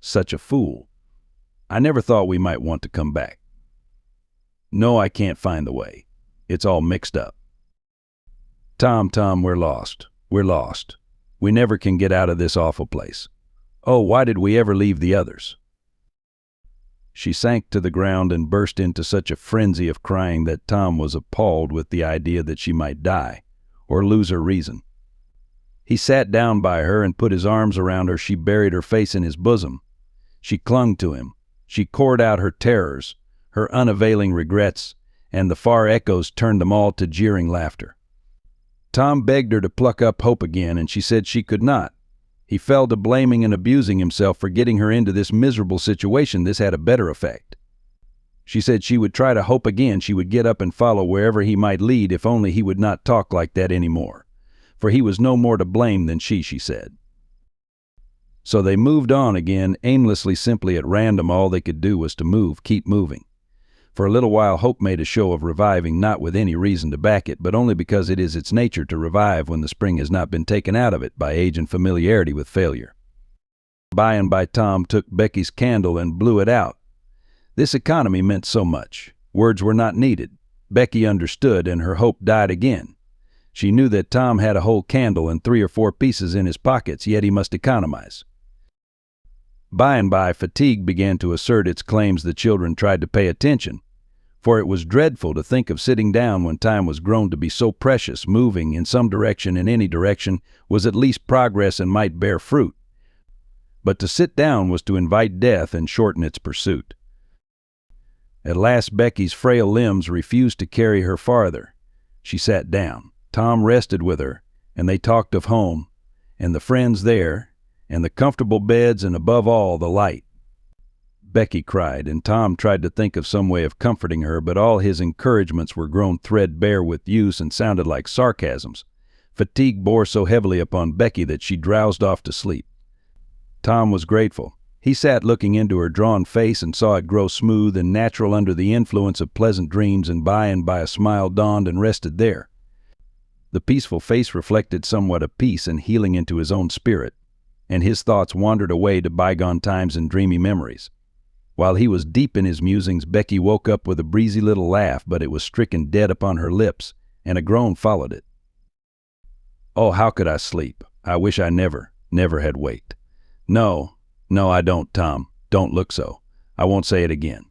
Such a fool. I never thought we might want to come back. No, I can't find the way. It's all mixed up. Tom, we're lost. We're lost. We never can get out of this awful place. Oh, why did we ever leave the others?" She sank to the ground and burst into such a frenzy of crying that Tom was appalled with the idea that she might die or lose her reason. He sat down by her and put his arms around her. She buried her face in his bosom. She clung to him. She poured out her terrors, her unavailing regrets, and the far echoes turned them all to jeering laughter. Tom begged her to pluck up hope again, and she said she could not. He fell to blaming and abusing himself for getting her into this miserable situation. This had a better effect. She said she would try to hope again. She would get up and follow wherever he might lead, if only he would not talk like that anymore. For he was no more to blame than she said. So they moved on again, aimlessly, simply at random. All they could do was to move, keep moving. For a little while hope made a show of reviving, not with any reason to back it, but only because it is its nature to revive when the spring has not been taken out of it by age and familiarity with failure. By and by Tom took Becky's candle and blew it out. This economy meant so much. Words were not needed. Becky understood, and her hope died again. She knew that Tom had a whole candle and 3 or 4 pieces in his pockets, yet he must economize. By and by fatigue began to assert its claims. The children tried to pay attention, for it was dreadful to think of sitting down when time was grown to be so precious. Moving in some direction, in any direction, was at least progress and might bear fruit. But to sit down was to invite death and shorten its pursuit. At last Becky's frail limbs refused to carry her farther. She sat down. Tom rested with her, and they talked of home, and the friends there, and the comfortable beds, and above all, the light. Becky cried, and Tom tried to think of some way of comforting her, but all his encouragements were grown threadbare with use and sounded like sarcasms. Fatigue bore so heavily upon Becky that she drowsed off to sleep. Tom was grateful. He sat looking into her drawn face and saw it grow smooth and natural under the influence of pleasant dreams, and by a smile dawned and rested there. The peaceful face reflected somewhat of peace and healing into his own spirit, and his thoughts wandered away to bygone times and dreamy memories. While he was deep in his musings, Becky woke up with a breezy little laugh, but it was stricken dead upon her lips, and a groan followed it. "Oh, how could I sleep? I wish I never had waked. No, I don't, Tom. Don't look so. I won't say it again."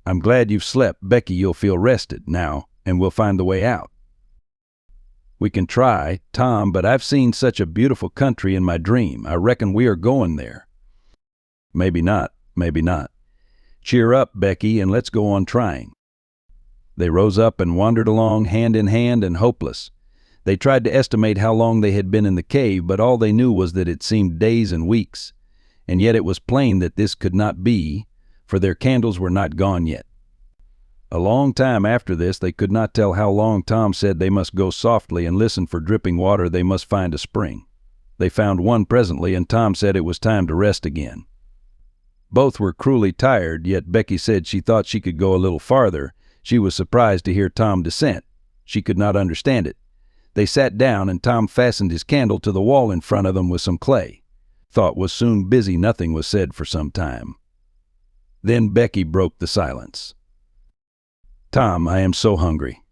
I'm glad you've slept. Becky, you'll feel rested now, and we'll find the way out. We can try, Tom, but I've seen such a beautiful country in my dream. I reckon we are going there. Maybe not, maybe not. Cheer up, Becky, and let's go on trying. They rose up and wandered along hand in hand and hopeless. They tried to estimate how long they had been in the cave, but all they knew was that it seemed days and weeks. And yet it was plain that this could not be, for their candles were not gone yet. A long time after this, they could not tell how long. Tom said they must go softly and listen for dripping water. They must find a spring. They found one presently, and Tom said it was time to rest again. Both were cruelly tired, yet Becky said she thought she could go a little farther. She was surprised to hear Tom dissent. She could not understand it. They sat down, and Tom fastened his candle to the wall in front of them with some clay. Thought was soon busy. Nothing was said for some time. Then Becky broke the silence. Tom, I am so hungry.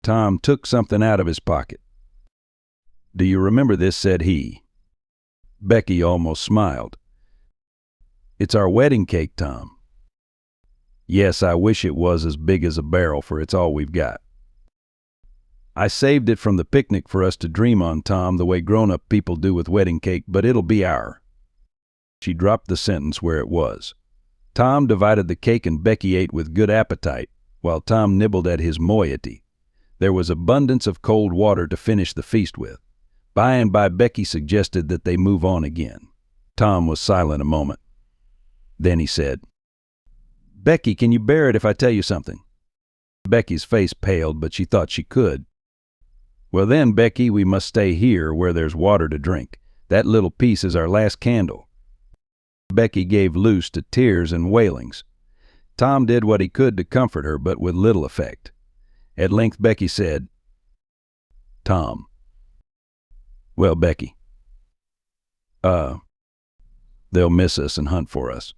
Tom took something out of his pocket. Do you remember this? Said he. Becky almost smiled. It's our wedding cake, Tom. Yes, I wish it was as big as a barrel, for it's all we've got. I saved it from the picnic for us to dream on, Tom, the way grown-up people do with wedding cake, but it'll be our. She dropped the sentence where it was. Tom divided the cake, and Becky ate with good appetite, while Tom nibbled at his moiety. There was abundance of cold water to finish the feast with. By and by Becky suggested that they move on again. Tom was silent a moment. Then he said, Becky, can you bear it if I tell you something? Becky's face paled, but she thought she could. Well then, Becky, we must stay here where there's water to drink. That little piece is our last candle. Becky gave loose to tears and wailings. Tom did what he could to comfort her, but with little effect. At length Becky said, Tom. Well, Becky. They'll miss us and hunt for us.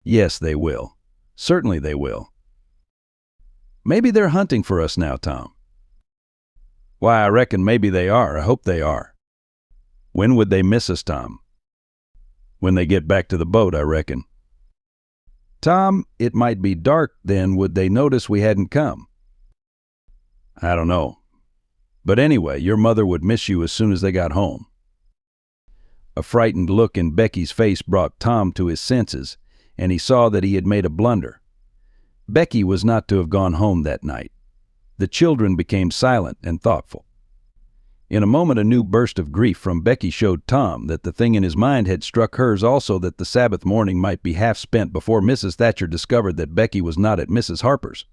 Yes, they will. Certainly they will. Maybe they're hunting for us now, Tom. Why, I reckon maybe they are. I hope they are. When would they miss us, Tom? When they get back to the boat, I reckon. Tom, it might be dark then. Would they notice we hadn't come? I don't know. But anyway, your mother would miss you as soon as they got home. A frightened look in Becky's face brought Tom to his senses, and he saw that he had made a blunder. Becky was not to have gone home that night. The children became silent and thoughtful. In a moment a new burst of grief from Becky showed Tom that the thing in his mind had struck hers also, that the Sabbath morning might be half spent before Mrs. Thatcher discovered that Becky was not at Mrs. Harper's.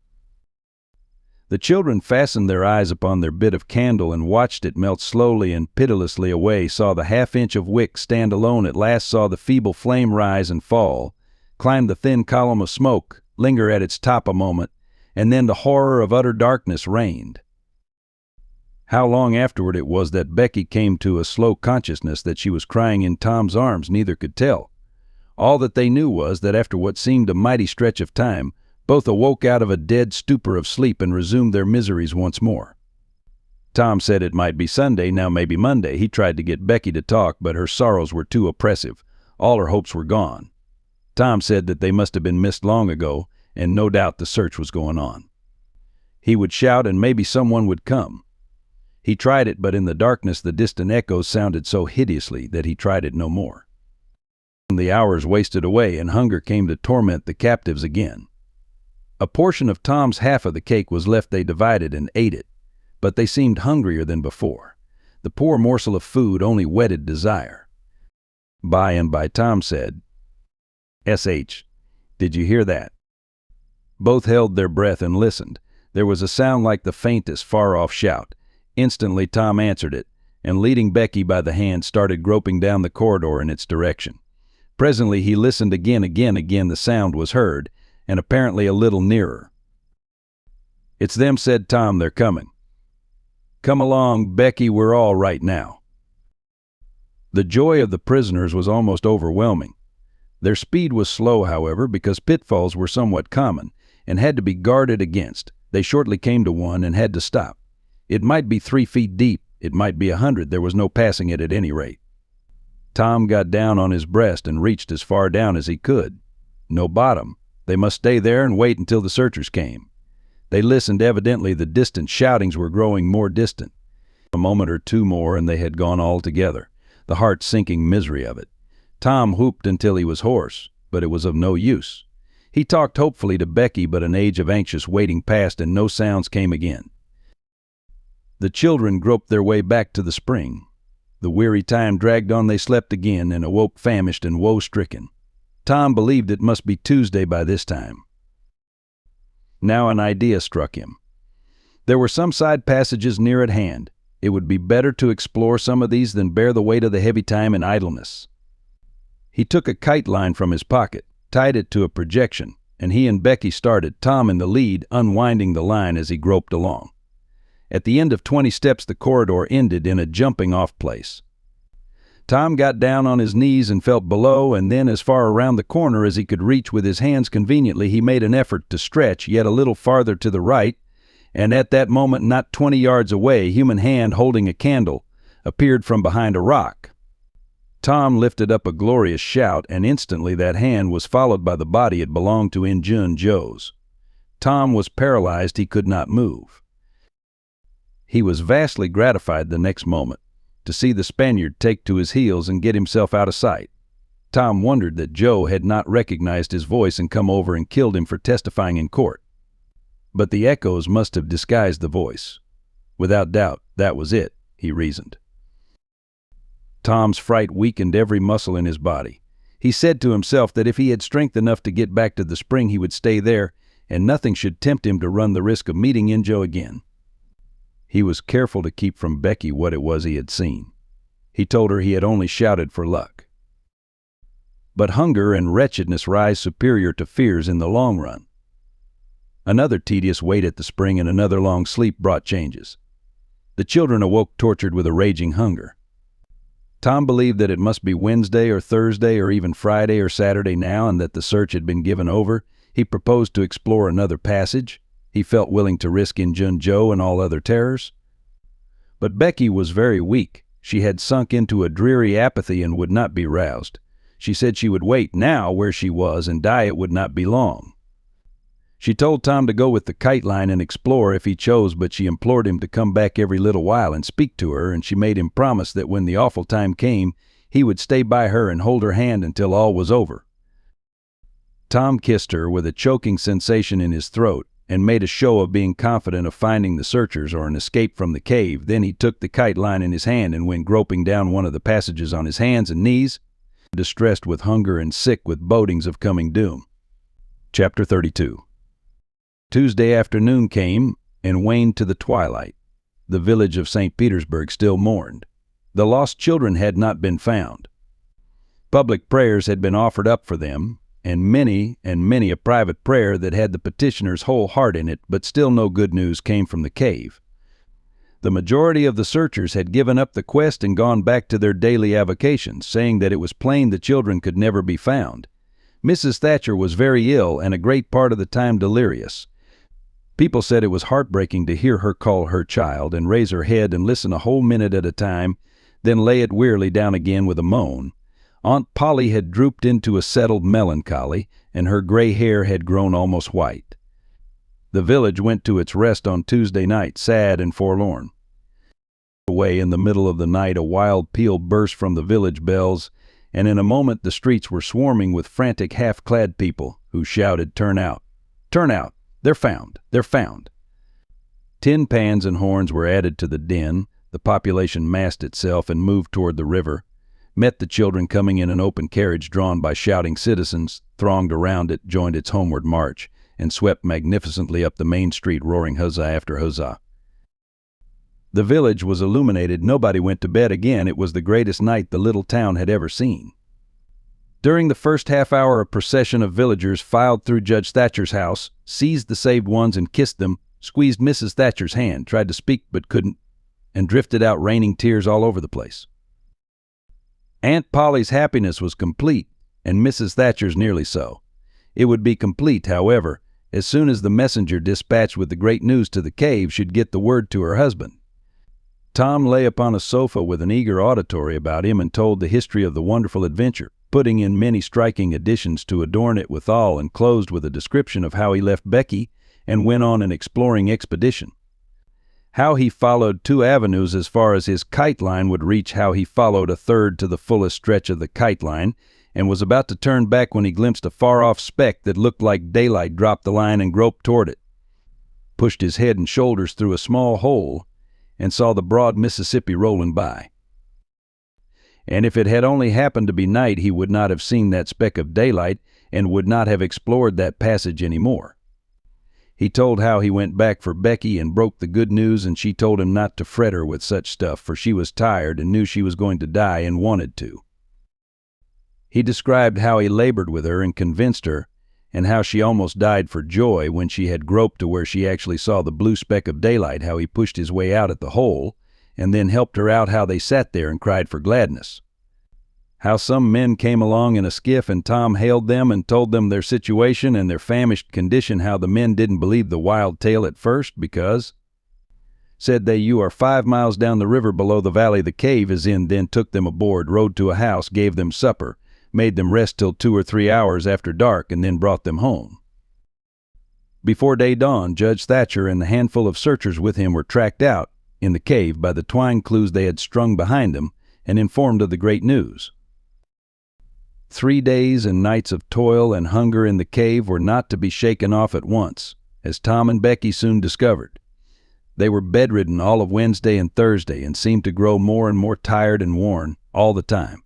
The children fastened their eyes upon their bit of candle and watched it melt slowly and pitilessly away, saw the half-inch of wick stand alone, at last saw the feeble flame rise and fall, climb the thin column of smoke, linger at its top a moment, and then the horror of utter darkness reigned. How long afterward it was that Becky came to a slow consciousness that she was crying in Tom's arms, neither could tell. All that they knew was that after what seemed a mighty stretch of time, both awoke out of a dead stupor of sleep and resumed their miseries once more. Tom said it might be Sunday, now maybe Monday. He tried to get Becky to talk, but her sorrows were too oppressive. All her hopes were gone. Tom said that they must have been missed long ago, and no doubt the search was going on. He would shout, and maybe someone would come. He tried it, but in the darkness the distant echoes sounded so hideously that he tried it no more. The hours wasted away, and hunger came to torment the captives again. A portion of Tom's half of the cake was left. They divided and ate it, but they seemed hungrier than before. The poor morsel of food only whetted desire. By and by Tom said, "S.H., did you hear that?" Both held their breath and listened. There was a sound like the faintest, far-off shout. Instantly Tom answered it, and leading Becky by the hand, started groping down the corridor in its direction. Presently he listened again. The sound was heard, and apparently a little nearer. "It's them," said Tom. "They're coming." "Come along, Becky, we're all right now." The joy of the prisoners was almost overwhelming. Their speed was slow, however, because pitfalls were somewhat common, and had to be guarded against. They shortly came to one and had to stop. It might be 3 feet deep, it might be 100, there was no passing it at any rate. Tom got down on his breast and reached as far down as he could. No bottom, They must stay there and wait until the searchers came. They listened. Evidently, the distant shoutings were growing more distant. A moment or two more and they had gone all together, the heart-sinking misery of it. Tom whooped until he was hoarse, but it was of no use. He talked hopefully to Becky, but an age of anxious waiting passed and no sounds came again. The children groped their way back to the spring. The weary time dragged on. They slept again and awoke famished and woe-stricken. Tom believed it must be Tuesday by this time. Now an idea struck him. There were some side passages near at hand. It would be better to explore some of these than bear the weight of the heavy time in idleness. He took a kite line from his pocket, tied it to a projection, and he and Becky started, Tom in the lead, unwinding the line as he groped along. At the end of 20 steps, the corridor ended in a jumping-off place. Tom got down on his knees and felt below, and then as far around the corner as he could reach with his hands conveniently. He made an effort to stretch yet a little farther to the right, and at that moment, not 20 yards away, a human hand holding a candle appeared from behind a rock. Tom lifted up a glorious shout, and instantly that hand was followed by the body it belonged to Injun Joe's. Tom was paralyzed. He could not move. He was vastly gratified the next moment to see the Spaniard take to his heels and get himself out of sight. Tom wondered that Joe had not recognized his voice and come over and killed him for testifying in court. But the echoes must have disguised the voice. Without doubt, that was it, he reasoned. Tom's fright weakened every muscle in his body. He said to himself that if he had strength enough to get back to the spring, he would stay there, and nothing should tempt him to run the risk of meeting Injo again. He was careful to keep from Becky what it was he had seen. He told her he had only shouted for luck. But hunger and wretchedness rise superior to fears in the long run. Another tedious wait at the spring and another long sleep brought changes. The children awoke tortured with a raging hunger. Tom believed that it must be Wednesday or Thursday or even Friday or Saturday now, and that the search had been given over. He proposed to explore another passage. He felt willing to risk Injun Joe and all other terrors. But Becky was very weak. She had sunk into a dreary apathy and would not be roused. She said she would wait now where she was and die it would not be long. She told Tom to go with the kite line and explore if he chose, but she implored him to come back every little while and speak to her, and she made him promise that when the awful time came, he would stay by her and hold her hand until all was over. Tom kissed her with a choking sensation in his throat and made a show of being confident of finding the searchers or an escape from the cave. Then he took the kite line in his hand and went groping down one of the passages on his hands and knees, distressed with hunger and sick with bodings of coming doom. Chapter 32. Tuesday afternoon came and waned to the twilight. The village of St. Petersburg still mourned. The lost children had not been found. Public prayers had been offered up for them, and many a private prayer that had the petitioner's whole heart in it, but still no good news came from the cave. The majority of the searchers had given up the quest and gone back to their daily avocations, saying that it was plain the children could never be found. Mrs. Thatcher was very ill and a great part of the time delirious. People said it was heartbreaking to hear her call her child and raise her head and listen a whole minute at a time, then lay it wearily down again with a moan. Aunt Polly had drooped into a settled melancholy, and her gray hair had grown almost white. The village went to its rest on Tuesday night, sad and forlorn. Away in the middle of the night, a wild peal burst from the village bells, and in a moment the streets were swarming with frantic half-clad people who shouted, "Turn out! Turn out! They're found! They're found!" Tin pans and horns were added to the din. The population massed itself and moved toward the river, met the children coming in an open carriage drawn by shouting citizens, thronged around it, joined its homeward march, and swept magnificently up the main street, roaring huzzah after huzzah. The village was illuminated. Nobody went to bed again. It was the greatest night the little town had ever seen. During the first half hour, a procession of villagers filed through Judge Thatcher's house, seized the saved ones and kissed them, squeezed Mrs. Thatcher's hand, tried to speak but couldn't, and drifted out raining tears all over the place. Aunt Polly's happiness was complete, and Mrs. Thatcher's nearly so. It would be complete, however, as soon as the messenger dispatched with the great news to the cave should get the word to her husband. Tom lay upon a sofa with an eager auditory about him and told the history of the wonderful adventure. putting in many striking additions to adorn it withal, and closed with a description of how he left Becky and went on an exploring expedition. How he followed 2 avenues as far as his kite line would reach, how he followed a third to the fullest stretch of the kite line, and was about to turn back when he glimpsed a far-off speck that looked like daylight, dropped the line and groped toward it, pushed his head and shoulders through a small hole, and saw the broad Mississippi rolling by. And if it had only happened to be night, he would not have seen that speck of daylight and would not have explored that passage any more. He told how he went back for Becky and broke the good news, and she told him not to fret her with such stuff, for she was tired and knew she was going to die and wanted to. He described how he labored with her and convinced her, and how she almost died for joy when she had groped to where she actually saw the blue speck of daylight, how he pushed his way out at the hole, and then helped her out, how they sat there and cried for gladness. How some men came along in a skiff and Tom hailed them and told them their situation and their famished condition, how the men didn't believe the wild tale at first because, said they, you are 5 miles down the river below the valley the cave is in, then took them aboard, rode to a house, gave them supper, made them rest till 2 or 3 hours after dark, and then brought them home. Before day dawned, Judge Thatcher and the handful of searchers with him were tracked out in the cave by the twine clues they had strung behind them and informed of the great news. 3 days and nights of toil and hunger in the cave were not to be shaken off at once, as Tom and Becky soon discovered. They were bedridden all of Wednesday and Thursday and seemed to grow more and more tired and worn all the time.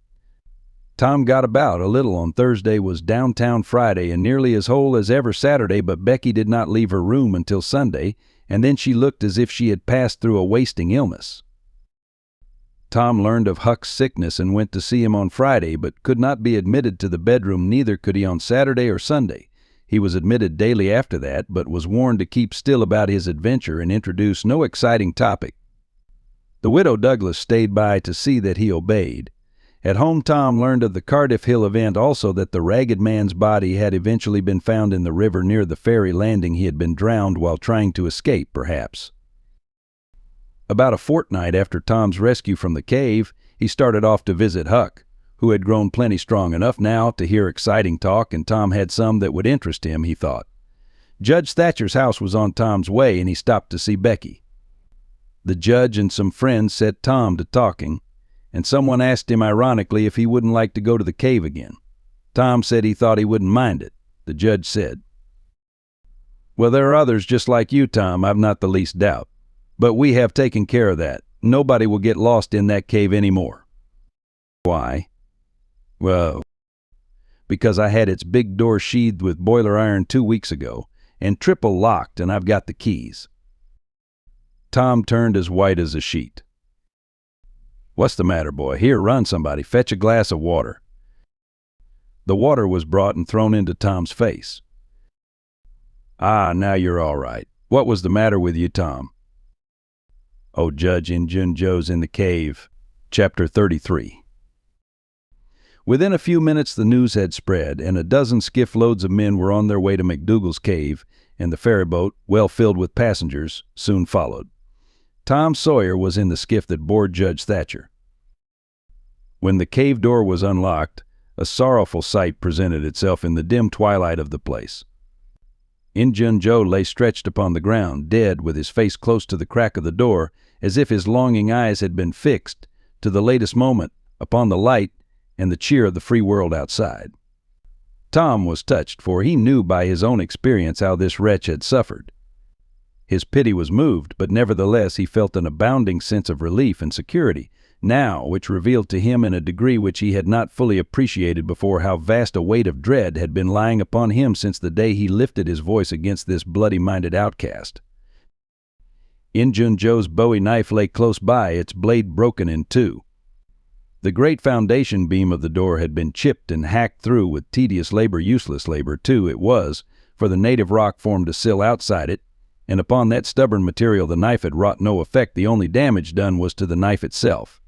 Tom got about a little on Thursday, was downtown Friday, and nearly as whole as ever Saturday, but Becky did not leave her room until Sunday, and then she looked as if she had passed through a wasting illness. Tom learned of Huck's sickness and went to see him on Friday, but could not be admitted to the bedroom, neither could he on Saturday or Sunday. He was admitted daily after that, but was warned to keep still about his adventure and introduce no exciting topic. The widow Douglas stayed by to see that he obeyed. At home, Tom learned of the Cardiff Hill event, also that the ragged man's body had eventually been found in the river near the ferry landing. He had been drowned while trying to escape, perhaps. About a fortnight after Tom's rescue from the cave, he started off to visit Huck, who had grown plenty strong enough now to hear exciting talk, and Tom had some that would interest him, he thought. Judge Thatcher's house was on Tom's way, and he stopped to see Becky. The judge and some friends set Tom to talking, and someone asked him ironically if he wouldn't like to go to the cave again. Tom said he thought he wouldn't mind it. The judge said, "Well, there are others just like you, Tom, I've not the least doubt. But we have taken care of that. Nobody will get lost in that cave anymore." "Why?" "Well, because I had its big door sheathed with boiler iron 2 weeks ago, and triple locked, and I've got the keys." Tom turned as white as a sheet. "What's the matter, boy? Here, run somebody. Fetch a glass of water." The water was brought and thrown into Tom's face. "Ah, now you're all right. What was the matter with you, Tom?" "Oh, Judge, Injun Joe's in the cave." Chapter 33. Within a few minutes the news had spread, and a dozen skiff loads of men were on their way to McDougal's cave, and the ferryboat, well filled with passengers, soon followed. Tom Sawyer was in the skiff that bore Judge Thatcher. When the cave door was unlocked, a sorrowful sight presented itself in the dim twilight of the place. Injun Joe lay stretched upon the ground, dead, with his face close to the crack of the door, as if his longing eyes had been fixed, to the latest moment, upon the light and the cheer of the free world outside. Tom was touched, for he knew by his own experience how this wretch had suffered. His pity was moved, but nevertheless he felt an abounding sense of relief and security, now, which revealed to him in a degree which he had not fully appreciated before how vast a weight of dread had been lying upon him since the day he lifted his voice against this bloody-minded outcast. Injun Joe's bowie knife lay close by, its blade broken in 2. The great foundation beam of the door had been chipped and hacked through with tedious labor, useless labor, too, it was, for the native rock formed a sill outside it, and upon that stubborn material the knife had wrought no effect. The only damage done was to the knife itself.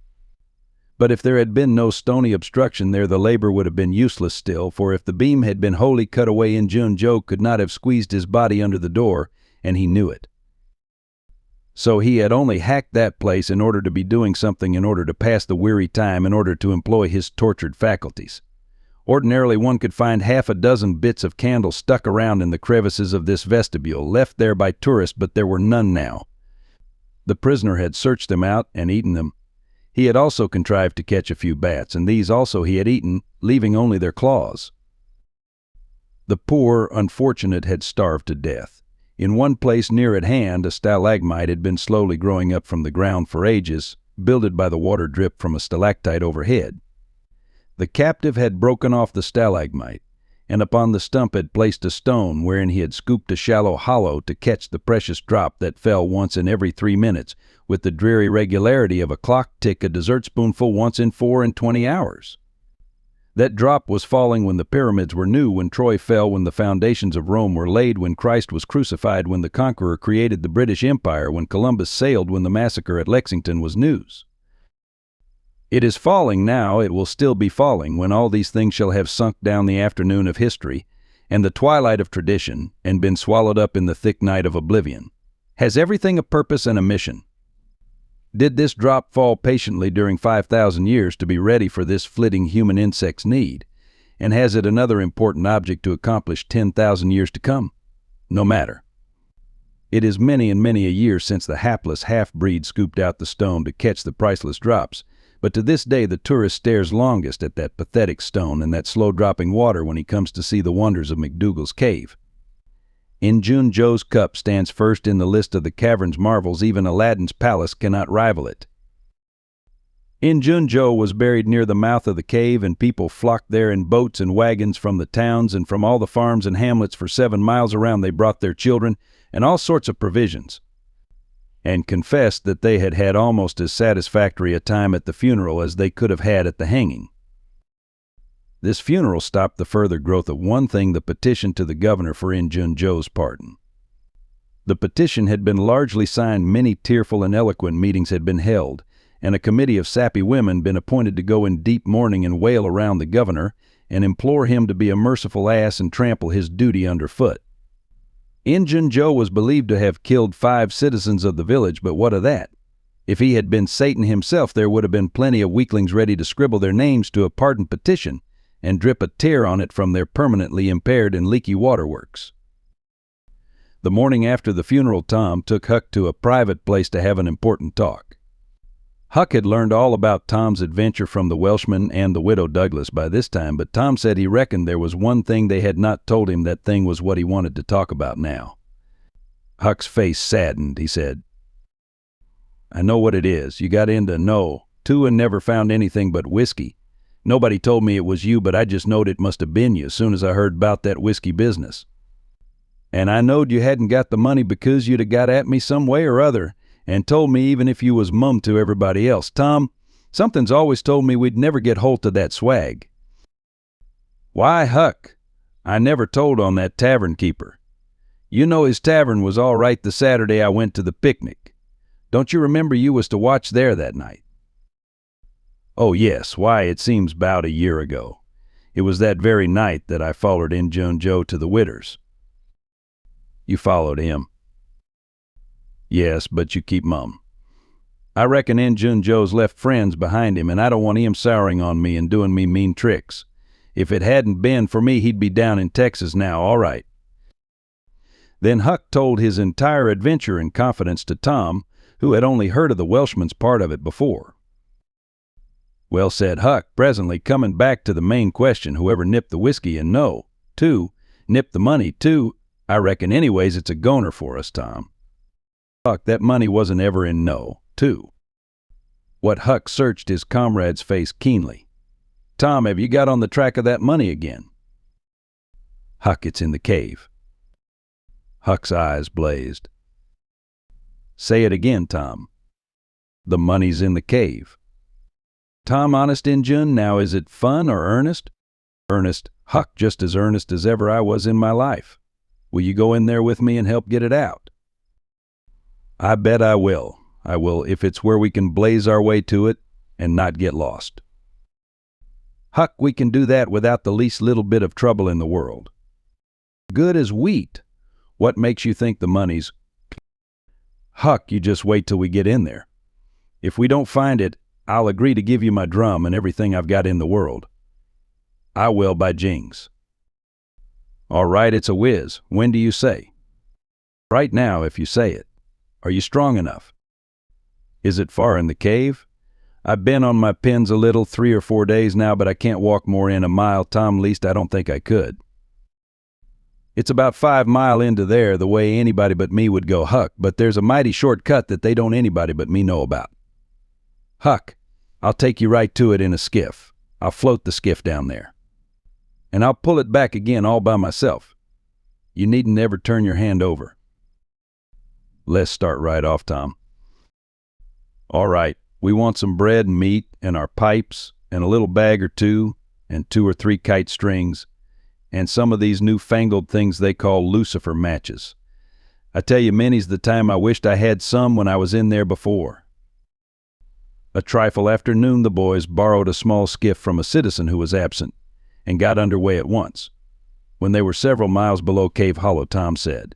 But if there had been no stony obstruction there, the labor would have been useless still, for if the beam had been wholly cut away, Injun Joe could not have squeezed his body under the door, and he knew it. So he had only hacked that place in order to be doing something, in order to pass the weary time, in order to employ his tortured faculties. Ordinarily one could find half a dozen bits of candle stuck around in the crevices of this vestibule, left there by tourists, but there were none now. The prisoner had searched them out and eaten them. He had also contrived to catch a few bats, and these also he had eaten, leaving only their claws. The poor, unfortunate had starved to death. In one place near at hand, a stalagmite had been slowly growing up from the ground for ages, builded by the water drip from a stalactite overhead. The captive had broken off the stalagmite, and upon the stump had placed a stone wherein he had scooped a shallow hollow to catch the precious drop that fell once in every 3 minutes, with the dreary regularity of a clock tick, a dessertspoonful once in 24 hours. That drop was falling when the pyramids were new, when Troy fell, when the foundations of Rome were laid, when Christ was crucified, when the conqueror created the British Empire, when Columbus sailed, when the massacre at Lexington was news. It is falling now, it will still be falling, when all these things shall have sunk down the afternoon of history, and the twilight of tradition, and been swallowed up in the thick night of oblivion. Has everything a purpose and a mission? Did this drop fall patiently during 5,000 years to be ready for this flitting human insect's need? And has it another important object to accomplish 10,000 years to come? No matter. It is many and many a year since the hapless half-breed scooped out the stone to catch the priceless drops, but to this day the tourist stares longest at that pathetic stone and that slow-dropping water when he comes to see the wonders of McDougal's cave. Injun Joe's cup stands first in the list of the cavern's marvels. Even Aladdin's palace cannot rival it. Injun Joe was buried near the mouth of the cave, and people flocked there in boats and wagons from the towns and from all the farms and hamlets for 7 miles around. They brought their children and all sorts of provisions, and confessed that they had had almost as satisfactory a time at the funeral as they could have had at the hanging. This funeral stopped the further growth of one thing: the petition to the governor for Injun Joe's pardon. The petition had been largely signed, many tearful and eloquent meetings had been held, and a committee of sappy women been appointed to go in deep mourning and wail around the governor and implore him to be a merciful ass and trample his duty underfoot. Injun Joe was believed to have killed 5 citizens of the village, but what of that? If he had been Satan himself, there would have been plenty of weaklings ready to scribble their names to a pardon petition and drip a tear on it from their permanently impaired and leaky waterworks. The morning after the funeral, Tom took Huck to a private place to have an important talk. Huck had learned all about Tom's adventure from the Welshman and the widow Douglas by this time, but Tom said he reckoned there was one thing they had not told him. That thing was what he wanted to talk about now. Huck's face saddened. He said, "I know what it is. You got into No. 2 and never found anything but whiskey. Nobody told me it was you, but I just knowed it must have been you as soon as I heard about that whiskey business. And I knowed you hadn't got the money because you'd have got at me some way or other and told me even if you was mum to everybody else. Tom, something's always told me we'd never get holt of that swag." "Why, Huck, I never told on that tavern keeper. You know his tavern was all right the Saturday I went to the picnic. Don't you remember you was to watch there that night?" "Oh, yes. Why, it seems 'bout a year ago. It was that very night that I followed Injun Joe to the Widder's." "You followed him?" "Yes, but you keep mum. I reckon Injun Joe's left friends behind him, and I don't want him souring on me and doing me mean tricks. If it hadn't been for me, he'd be down in Texas now, all right." Then Huck told his entire adventure in confidence to Tom, who had only heard of the Welshman's part of it before. "Well," said Huck, presently coming back to the main question, "whoever nipped the whiskey in No. 2 nipped the money too. I reckon anyways it's a goner for us, Tom." "Huck, that money wasn't ever in No. 2. What Huck searched his comrade's face keenly. "Tom, have you got on the track of that money again?" "Huck, it's in the cave." Huck's eyes blazed. "Say it again, Tom." "The money's in the cave." "Tom, honest Injun, now is it fun or earnest?" "Earnest, Huck, just as earnest as ever I was in my life. Will you go in there with me and help get it out?" "I bet I will. I will, if it's where we can blaze our way to it and not get lost." "Huck, we can do that without the least little bit of trouble in the world." "Good as wheat. What makes you think the money's—" "Huck, you just wait till we get in there. If we don't find it, I'll agree to give you my drum and everything I've got in the world." I will by jings. All right, it's a whiz. When do you say? Right now, if you say it. Are you strong enough? Is it far in the cave? I've been on my pins a little 3 or 4 days now, but I can't walk more in a mile, Tom. Least I don't think I could. It's about 5 mile into there the way anybody but me would go, Huck, but there's a mighty short cut that they don't anybody but me know about. Huck, I'll take you right to it in a skiff. I'll float the skiff down there. And I'll pull it back again all by myself. You needn't ever turn your hand over. Let's start right off, Tom. All right, we want some bread and meat and our pipes and a little bag or two and 2 or 3 kite strings and some of these newfangled things they call lucifer matches. I tell you, many's the time I wished I had some when I was in there before. A trifle after noon, the boys borrowed a small skiff from a citizen who was absent and got under way at once. When they were several miles below Cave Hollow, Tom said,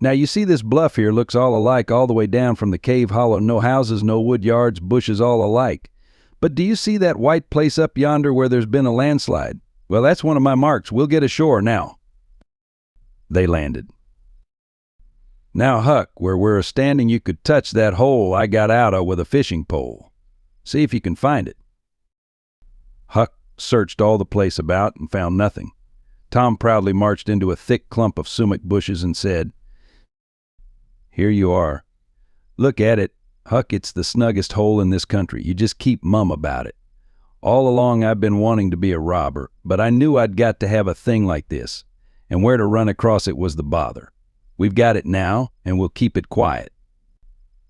"Now you see this bluff here looks all alike all the way down from the Cave Hollow. No houses, no wood yards, bushes all alike. But do you see that white place up yonder where there's been a landslide? Well, that's one of my marks. We'll get ashore now." They landed. "Now, Huck, where we're standing you could touch that hole I got out of with a fishing pole. See if you can find it." Huck searched all the place about and found nothing. Tom proudly marched into a thick clump of sumac bushes and said, "Here you are. Look at it, Huck, it's the snuggest hole in this country. You just keep mum about it. All along I've been wanting to be a robber, but I knew I'd got to have a thing like this, and where to run across it was the bother. We've got it now, and we'll keep it quiet.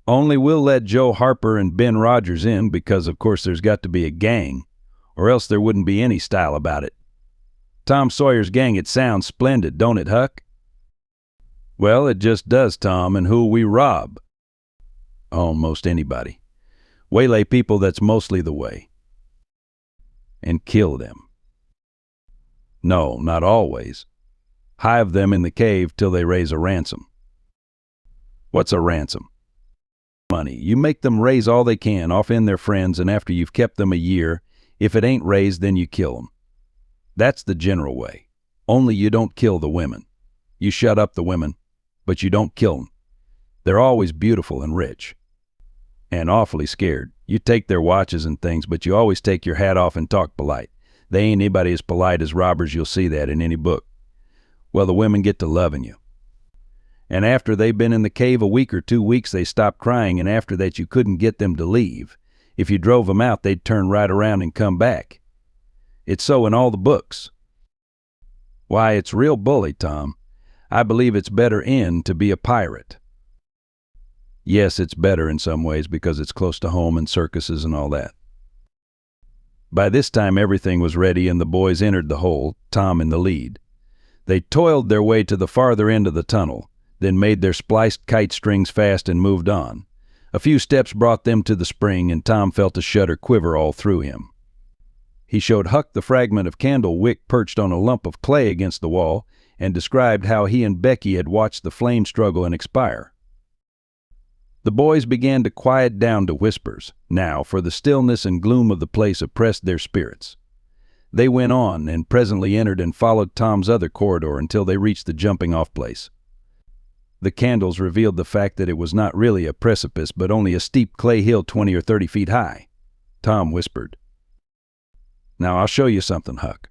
Only we'll let Joe Harper and Ben Rogers in because, of course, there's got to be a gang, or else there wouldn't be any style about it. Tom Sawyer's gang, it sounds splendid, don't it, Huck?" "Well, it just does, Tom, and who'll we rob?" "Almost anybody. Waylay people, that's mostly the way." "And kill them?" "No, not always. Hive them in the cave till they raise a ransom." "What's a ransom?" "Money. You make them raise all they can off in their friends, and after you've kept them a year, if it ain't raised, then you kill them. That's the general way. Only you don't kill the women. You shut up the women, but you don't kill them. They're always beautiful and rich. And awfully scared. You take their watches and things, but you always take your hat off and talk polite. They ain't anybody as polite as robbers. You'll see that in any book. Well, the women get to loving you. And after they've been in the cave a week or 2 weeks, they stop crying, and after that you couldn't get them to leave. If you drove them out, they'd turn right around and come back. It's so in all the books. Why, it's real bully, Tom. I believe it's better to be a pirate." "Yes, it's better in some ways because it's close to home and circuses and all that." By this time everything was ready and the boys entered the hole, Tom in the lead. They toiled their way to the farther end of the tunnel, then made their spliced kite strings fast and moved on. A few steps brought them to the spring, and Tom felt a shudder quiver all through him. He showed Huck the fragment of candle wick perched on a lump of clay against the wall and described how he and Becky had watched the flame struggle and expire. The boys began to quiet down to whispers now, for the stillness and gloom of the place oppressed their spirits. They went on and presently entered and followed Tom's other corridor until they reached the jumping-off place. The candles revealed the fact that it was not really a precipice, but only a steep clay hill 20 or 30 feet high. Tom whispered, "Now I'll show you something, Huck."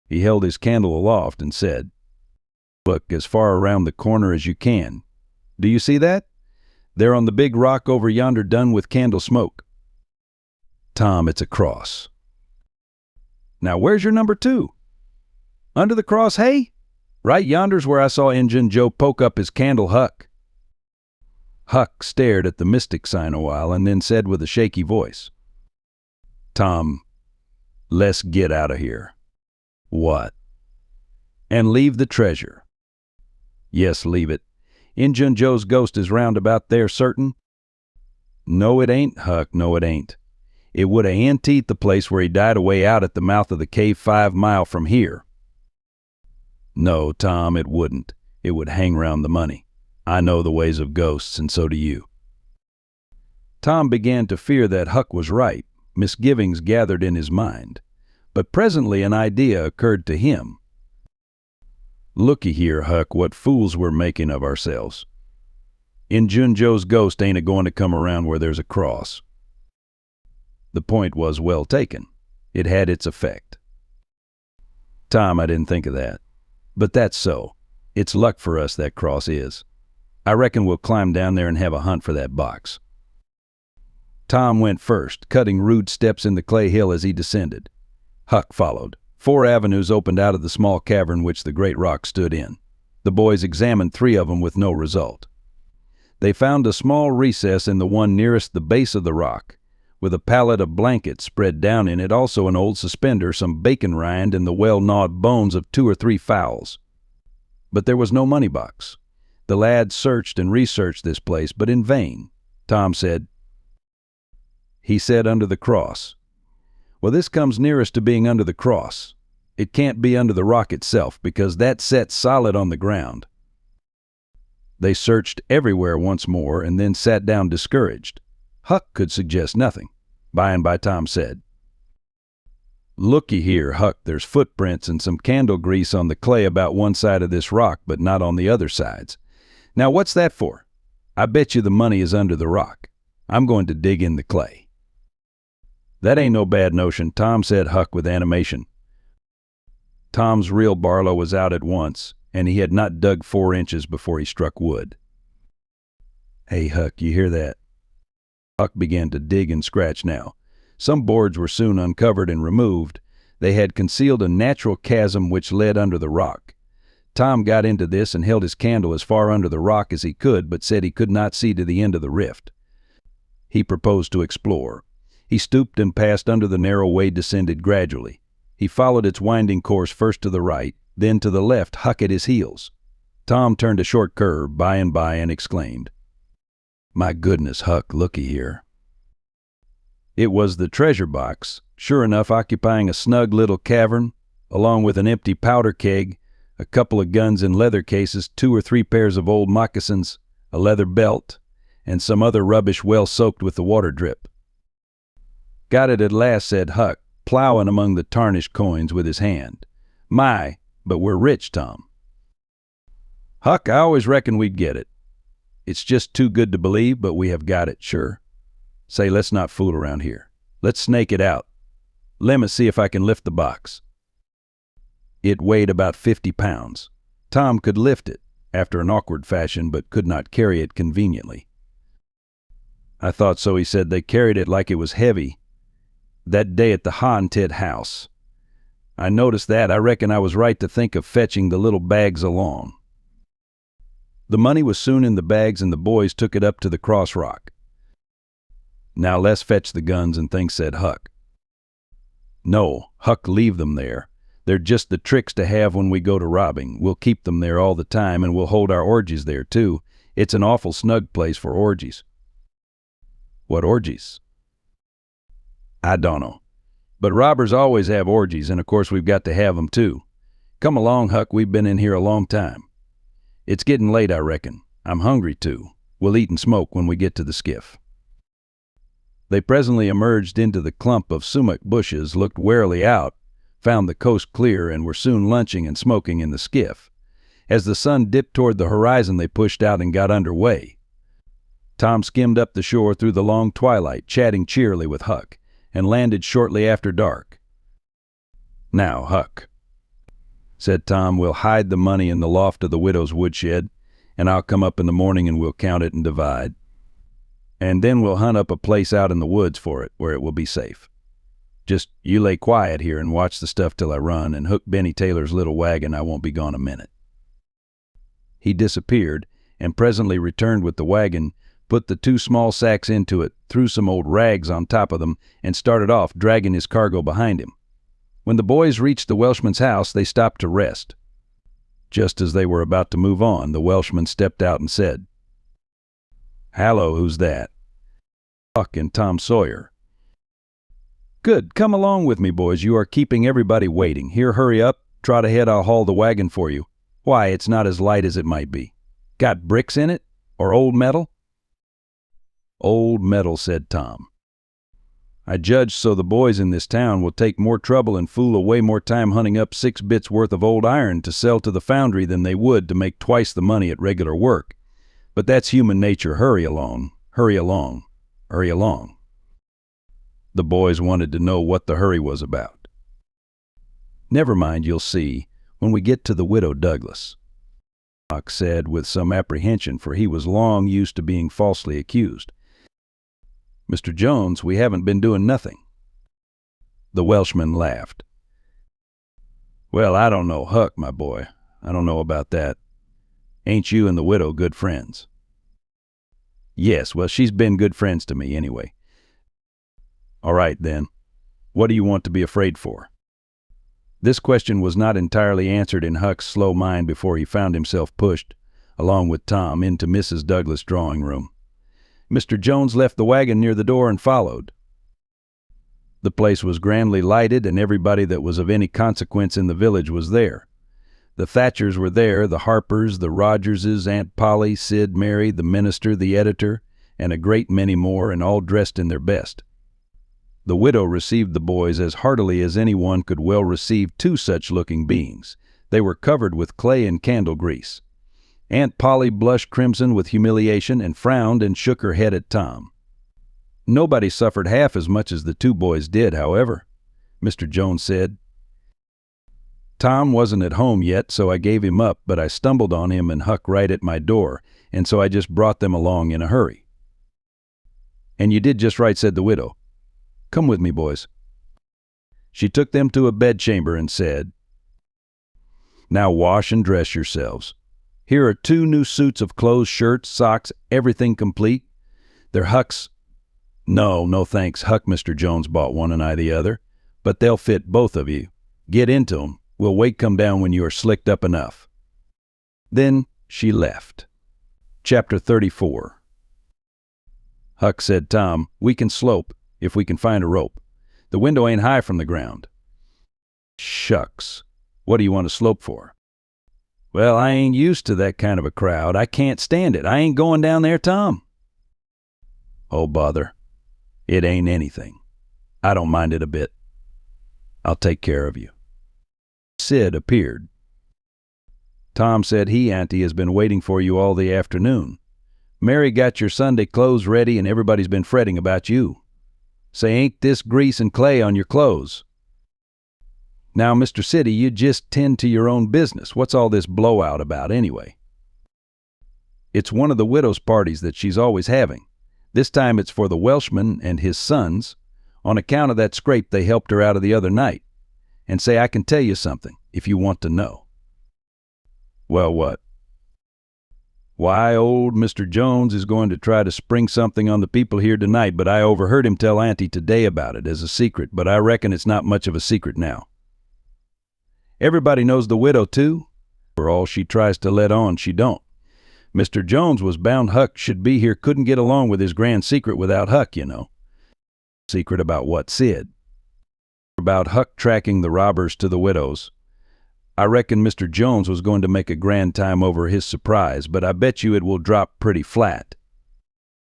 He held his candle aloft and said, "Look as far around the corner as you can. Do you see that? There on the big rock over yonder, done with candle smoke. Tom, it's a cross. Now where's your number 2? Under the cross, hey? Right yonder's where I saw Injun Joe poke up his candle, Huck." Huck stared at the mystic sign a while and then said with a shaky voice, "Tom, let's get out of here." "What?" "And leave the treasure." "Yes, leave it. Injun Joe's ghost is round about there, certain?" "No, it ain't, Huck, no, it ain't. It would 'a' anteed the place where he died away out at the mouth of the cave 5 mile from here." "No, Tom, it wouldn't. It would hang round the money. I know the ways of ghosts, and so do you." Tom began to fear that Huck was right. Misgivings gathered in his mind. But presently an idea occurred to him. "Looky here, Huck, what fools we're making of ourselves. Injun Joe's ghost ain't a-going to come around where there's a cross." The point was well taken. It had its effect. "Tom, I didn't think of that. But that's so. It's luck for us, that cross is. I reckon we'll climb down there and have a hunt for that box." Tom went first, cutting rude steps in the clay hill as he descended. Huck followed. 4 avenues opened out of the small cavern which the great rock stood in. The boys examined 3 of them with no result. They found a small recess in the one nearest the base of the rock, with a pallet of blankets spread down in it, also an old suspender, some bacon rind, and the well-gnawed bones of 2 or 3 fowls. But there was no money box. The lads searched and researched this place, but in vain. Tom said, "He said under the cross." "Well, this comes nearest to being under the cross. It can't be under the rock itself, because that's set solid on the ground." They searched everywhere once more and then sat down discouraged. Huck could suggest nothing. By and by Tom said, "Looky here, Huck, there's footprints and some candle grease on the clay about one side of this rock, but not on the other sides. Now what's that for? I bet you the money is under the rock. I'm going to dig in the clay." "That ain't no bad notion, Tom," said Huck with animation. Tom's real Barlow was out at once, and he had not dug 4 inches before he struck wood. "Hey, Huck, you hear that?" Huck began to dig and scratch now. Some boards were soon uncovered and removed. They had concealed a natural chasm which led under the rock. Tom got into this and held his candle as far under the rock as he could, but said he could not see to the end of the rift. He proposed to explore. He stooped and passed under the narrow way, descended gradually. He followed its winding course first to the right, then to the left, Huck at his heels. Tom turned a short curve by and by and exclaimed, "My goodness, Huck, looky here." It was the treasure box, sure enough, occupying a snug little cavern, along with an empty powder keg, a couple of guns in leather cases, 2 or 3 pairs of old moccasins, a leather belt, and some other rubbish well soaked with the water drip. "Got it at last," said Huck, plowing among the tarnished coins with his hand. "My, but we're rich, Tom." "Huck, I always reckoned we'd get it. It's just too good to believe, but we have got it, sure. Say, let's not fool around here. Let's snake it out. Lemme see if I can lift the box." It weighed about 50 pounds. Tom could lift it, after an awkward fashion, but could not carry it conveniently. "I thought so," he said. "They carried it like it was heavy that day at the haunted house. I noticed that. I reckon I was right to think of fetching the little bags along." The money was soon in the bags, and the boys took it up to the cross rock. "Now let's fetch the guns and things," said Huck. "No, Huck, leave them there. They're just the tricks to have when we go to robbing. We'll keep them there all the time, and we'll hold our orgies there, too. It's an awful snug place for orgies." "What orgies?" "I dunno. But robbers always have orgies, and of course we've got to have them, too. Come along, Huck, we've been in here a long time. It's getting late, I reckon. I'm hungry, too. We'll eat and smoke when we get to the skiff." They presently emerged into the clump of sumac bushes, looked warily out, found the coast clear, and were soon lunching and smoking in the skiff. As the sun dipped toward the horizon, they pushed out and got under way. Tom skimmed up the shore through the long twilight, chatting cheerily with Huck, and landed shortly after dark. "Now, Huck," said Tom, "we'll hide the money in the loft of the widow's woodshed, and I'll come up in the morning and we'll count it and divide. And then we'll hunt up a place out in the woods for it, where it will be safe. Just you lay quiet here and watch the stuff till I run, and hook Benny Taylor's little wagon. I won't be gone a minute." He disappeared, and presently returned with the wagon, put the 2 small sacks into it, threw some old rags on top of them, and started off, dragging his cargo behind him. When the boys reached the Welshman's house, they stopped to rest. Just as they were about to move on, the Welshman stepped out and said, "Hallo, who's that?" "Huck and Tom Sawyer." "Good, come along with me, boys. You are keeping everybody waiting. Here, hurry up. Trot ahead, I'll haul the wagon for you. Why, it's not as light as it might be. Got bricks in it? Or old metal?" "Old metal," said Tom. I judge so the boys in this town will take more trouble and fool away more time hunting up 6 bits worth of old iron to sell to the foundry than they would to make twice the money at regular work. But that's human nature. Hurry along, hurry along, hurry along. The boys wanted to know what the hurry was about. Never mind, you'll see when we get to the Widow Douglas, Huck said with some apprehension, for he was long used to being falsely accused. Mr. Jones, we haven't been doing nothing. The Welshman laughed. Well, I don't know, Huck, my boy. I don't know about that. Ain't you and the widow good friends? Yes, well, she's been good friends to me anyway. All right, then. What do you want to be afraid for? This question was not entirely answered in Huck's slow mind before he found himself pushed, along with Tom, into Mrs. Douglas' drawing room. Mr. Jones left the wagon near the door and followed. The place was grandly lighted, and everybody that was of any consequence in the village was there. The Thatchers were there, the Harpers, the Rogerses, Aunt Polly, Sid, Mary, the minister, the editor, and a great many more, and all dressed in their best. The widow received the boys as heartily as anyone could well receive 2 such-looking beings. They were covered with clay and candle grease. Aunt Polly blushed crimson with humiliation and frowned and shook her head at Tom. Nobody suffered half as much as the 2 boys did, however. Mr. Jones said, Tom wasn't at home yet, so I gave him up, but I stumbled on him and Huck right at my door, and so I just brought them along in a hurry. And you did just right, said the widow. Come with me, boys. She took them to a bedchamber and said, Now wash and dress yourselves. Here are 2 new suits of clothes, shirts, socks, everything complete. They're Huck's. No thanks. Huck, Mr. Jones bought one and I the other. But they'll fit both of you. Get into 'em. We'll wait come down when you are slicked up enough. Then she left. Chapter 34. Huck said, Tom, we can slope if we can find a rope. The window ain't high from the ground. Shucks. What do you want to slope for? Well, I ain't used to that kind of a crowd. I can't stand it. I ain't going down there, Tom. Oh, bother. It ain't anything. I don't mind it a bit. I'll take care of you. Sid appeared. Tom said Auntie has been waiting for you all the afternoon. Mary got your Sunday clothes ready and everybody's been fretting about you. Say, ain't this grease and clay on your clothes? Now, Mr. City, you just tend to your own business. What's all this blowout about anyway? It's one of the widow's parties that she's always having. This time it's for the Welshman and his sons, on account of that scrape they helped her out of the other night. And say, I can tell you something, if you want to know. Well, what? Why, old Mr. Jones is going to try to spring something on the people here tonight, but I overheard him tell Auntie today about it as a secret, but I reckon it's not much of a secret now. Everybody knows the widow, too? For all she tries to let on, she don't. Mr. Jones was bound Huck should be here, couldn't get along with his grand secret without Huck, you know. Secret about what, Sid? About Huck tracking the robbers to the widow's. I reckon Mr. Jones was going to make a grand time over his surprise, but I bet you it will drop pretty flat.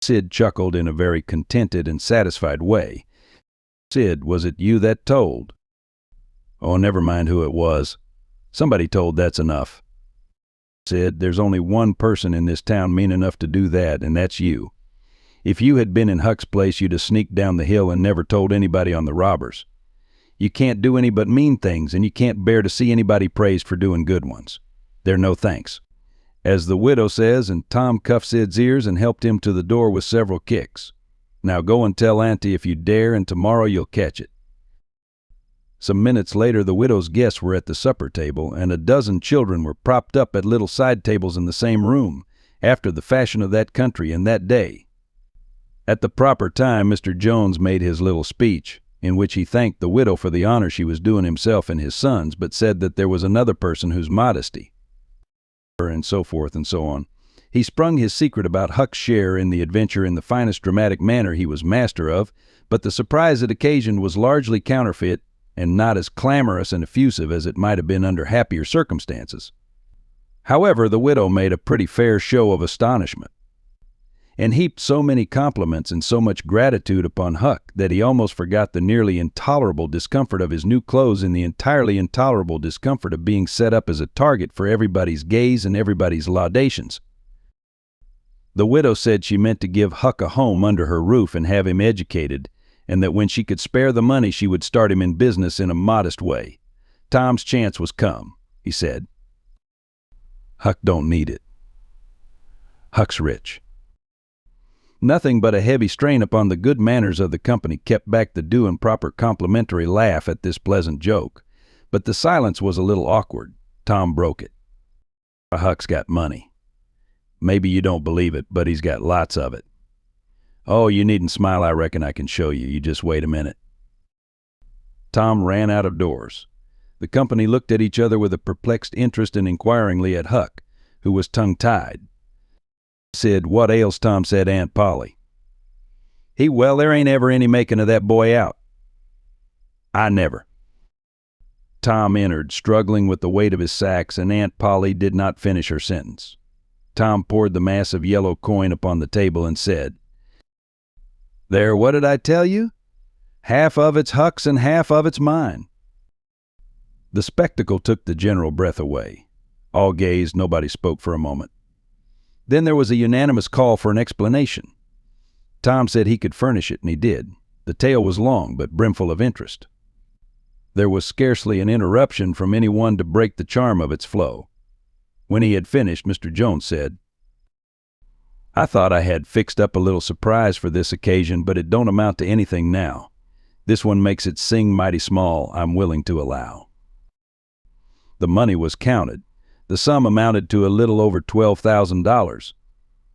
Sid chuckled in a very contented and satisfied way. Sid, was it you that told? Oh, never mind who it was. Somebody told, that's enough. Sid, there's only one person in this town mean enough to do that, and that's you. If you had been in Huck's place, you'd have sneaked down the hill and never told anybody on the robbers. You can't do any but mean things, and you can't bear to see anybody praised for doing good ones. They're no thanks, as the widow says, and Tom cuffed Sid's ears and helped him to the door with several kicks. Now go and tell Auntie if you dare, and tomorrow you'll catch it. Some minutes later, the widow's guests were at the supper table, and a dozen children were propped up at little side tables in the same room, after the fashion of that country and that day. At the proper time, Mr. Jones made his little speech, in which he thanked the widow for the honor she was doing himself and his sons, but said that there was another person whose modesty, and so forth and so on. He sprung his secret about Huck's share in the adventure in the finest dramatic manner he was master of, but the surprise it occasioned was largely counterfeit and not as clamorous and effusive as it might have been under happier circumstances. However, the widow made a pretty fair show of astonishment. and heaped so many compliments and so much gratitude upon Huck that he almost forgot the nearly intolerable discomfort of his new clothes and the entirely intolerable discomfort of being set up as a target for everybody's gaze and everybody's laudations. The widow said she meant to give Huck a home under her roof and have him educated, and that when she could spare the money she would start him in business in a modest way. Tom's chance was come, he said. Huck don't need it. Huck's rich. Nothing but a heavy strain upon the good manners of the company kept back the due and proper complimentary laugh at this pleasant joke, but the silence was a little awkward. Tom broke it. Huck's got money. Maybe you don't believe it, but he's got lots of it. Oh, you needn't smile, I reckon I can show you. You just wait a minute. Tom ran out of doors. The company looked at each other with a perplexed interest and inquiringly at Huck, who was tongue-tied. Said, "What ails Tom?" said Aunt Polly. Well, there ain't ever any making of that boy out. I never. Tom entered, struggling with the weight of his sacks, and Aunt Polly did not finish her sentence. Tom poured the mass of yellow coin upon the table and said, "There, what did I tell you? Half of it's Huck's and half of it's mine." The spectacle took the general breath away. All gazed, nobody spoke for a moment. Then there was a unanimous call for an explanation. Tom said he could furnish it, and he did. The tale was long, but brimful of interest. There was scarcely an interruption from any one to break the charm of its flow. When he had finished, Mr. Jones said, "I thought I had fixed up a little surprise for this occasion, but it don't amount to anything now. This one makes it sing mighty small, I'm willing to allow." The money was counted. The sum amounted to a little over $12,000.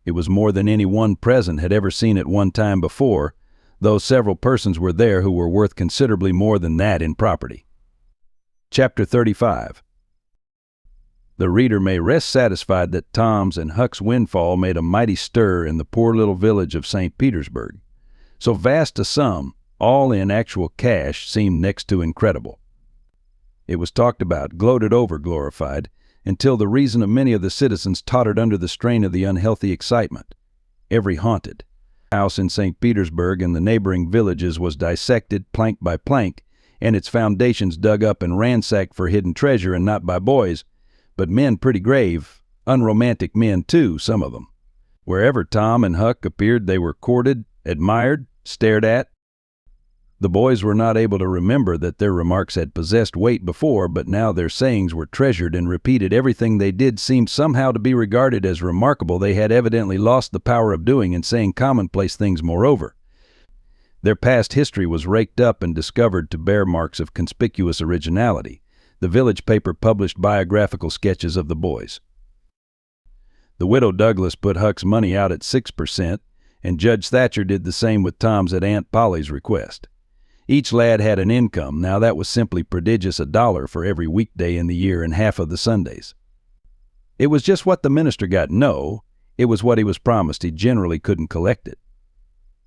It was more than any one present had ever seen at one time before, though several persons were there who were worth considerably more than that in property. Chapter 35. The reader may rest satisfied that Tom's and Huck's windfall made a mighty stir in the poor little village of St. Petersburg. So vast a sum, all in actual cash, seemed next to incredible. It was talked about, gloated over, glorified, until the reason of many of the citizens tottered under the strain of the unhealthy excitement. Every haunted house in St. Petersburg and the neighboring villages was dissected plank by plank, and its foundations dug up and ransacked for hidden treasure, and not by boys, but men pretty grave, unromantic men too, some of them. Wherever Tom and Huck appeared they were courted, admired, stared at. The boys were not able to remember that their remarks had possessed weight before, but now their sayings were treasured and repeated. Everything they did seemed somehow to be regarded as remarkable. They had evidently lost the power of doing and saying commonplace things moreover. Their past history was raked up and discovered to bear marks of conspicuous originality. The village paper published biographical sketches of the boys. The widow Douglas put Huck's money out at 6%, and Judge Thatcher did the same with Tom's at Aunt Polly's request. Each lad had an income. Now that was simply prodigious, $1 for every weekday in the year and half of the Sundays. It was just what the minister got. No, it was what he was promised. He generally couldn't collect it.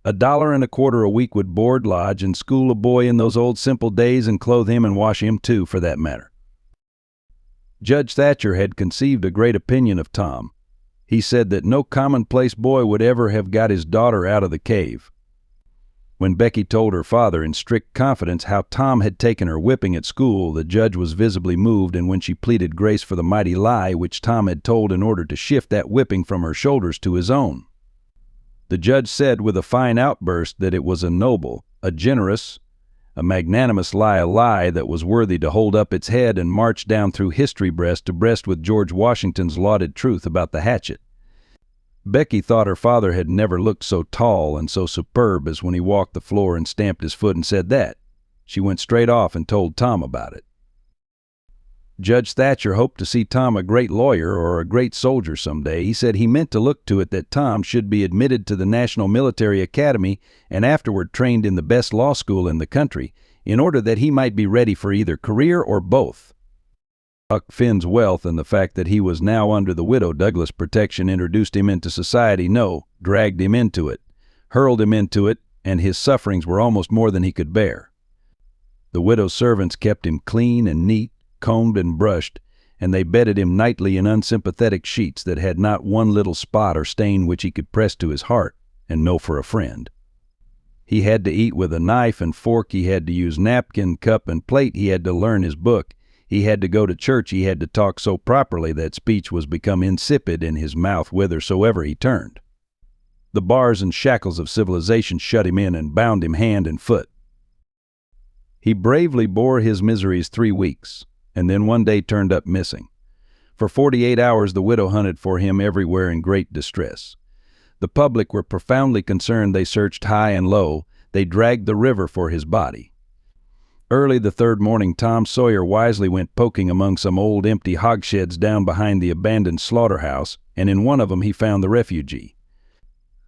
$1.25 a week would board, lodge, and school a boy in those old simple days, and clothe him and wash him too, for that matter. Judge Thatcher had conceived a great opinion of Tom. He said that no commonplace boy would ever have got his daughter out of the cave. When Becky told her father in strict confidence how Tom had taken her whipping at school, the judge was visibly moved, and when she pleaded grace for the mighty lie which Tom had told in order to shift that whipping from her shoulders to his own, the judge said with a fine outburst that it was a noble, a generous, a magnanimous lie, a lie that was worthy to hold up its head and march down through history breast to breast with George Washington's lauded truth about the hatchet. Becky thought her father had never looked so tall and so superb as when he walked the floor and stamped his foot and said that. She went straight off and told Tom about it. Judge Thatcher hoped to see Tom a great lawyer or a great soldier someday. He said he meant to look to it that Tom should be admitted to the National Military Academy and afterward trained in the best law school in the country, in order that he might be ready for either career or both. Huck Finn's wealth and the fact that he was now under the widow Douglas' protection introduced him into society. No, dragged him into it, hurled him into it, and his sufferings were almost more than he could bear. The widow's servants kept him clean and neat, combed and brushed, and they bedded him nightly in unsympathetic sheets that had not one little spot or stain which he could press to his heart and know for a friend. He had to eat with a knife and fork, he had to use napkin, cup, and plate, he had to learn his book, he had to go to church, he had to talk so properly that speech was become insipid in his mouth whithersoever he turned. The bars and shackles of civilization shut him in and bound him hand and foot. He bravely bore his miseries 3 weeks, and then one day turned up missing. For 48 hours the widow hunted for him everywhere in great distress. The public were profoundly concerned. They searched high and low. They dragged the river for his body. Early the 3rd morning, Tom Sawyer wisely went poking among some old empty hogsheads down behind the abandoned slaughterhouse, and in one of them he found the refugee.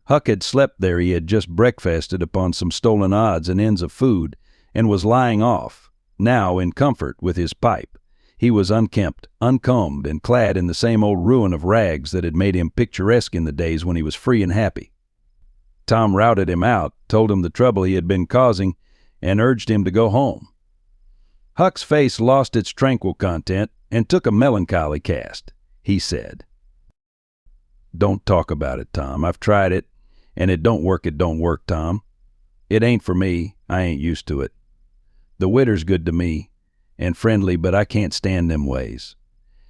Huck had slept there. He had just breakfasted upon some stolen odds and ends of food, and was lying off, now in comfort, with his pipe. He was unkempt, uncombed, and clad in the same old ruin of rags that had made him picturesque in the days when he was free and happy. Tom routed him out, told him the trouble he had been causing, and urged him to go home. Huck's face lost its tranquil content and took a melancholy cast. He said, "Don't talk about it, Tom. I've tried it, and it don't work, Tom. It ain't for me. I ain't used to it. The widder's good to me, and friendly, but I can't stand them ways.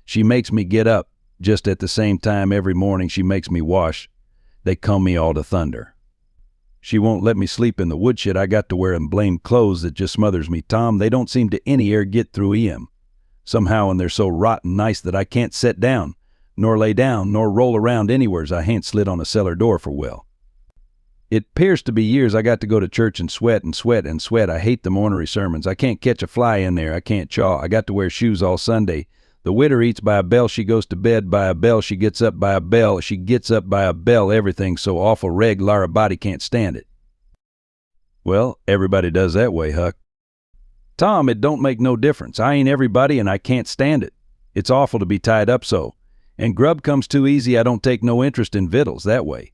She makes me get up, just at the same time every morning she makes me wash. They come me all to thunder. She won't let me sleep in the woodshed. I got to wear 'em blamed clothes that just smothers me, Tom. They don't seem to any air get through 'em. Somehow, and they're so rotten nice that I can't set down, nor lay down, nor roll around anywheres I hain't slid on a cellar door for well. It 'pears to be years I got to go to church and sweat and sweat and sweat. I hate them ornery sermons. I can't catch a fly in there. I can't chaw. I got to wear shoes all Sunday. The widder eats by a bell. She goes to bed by a bell. She gets up by a bell. She gets up by a bell. Everything's so awful regular a body can't stand it." "Well, everybody does that way, Huck." "Tom, it don't make no difference. I ain't everybody, and I can't stand it. It's awful to be tied up so. And grub comes too easy. I don't take no interest in victuals that way.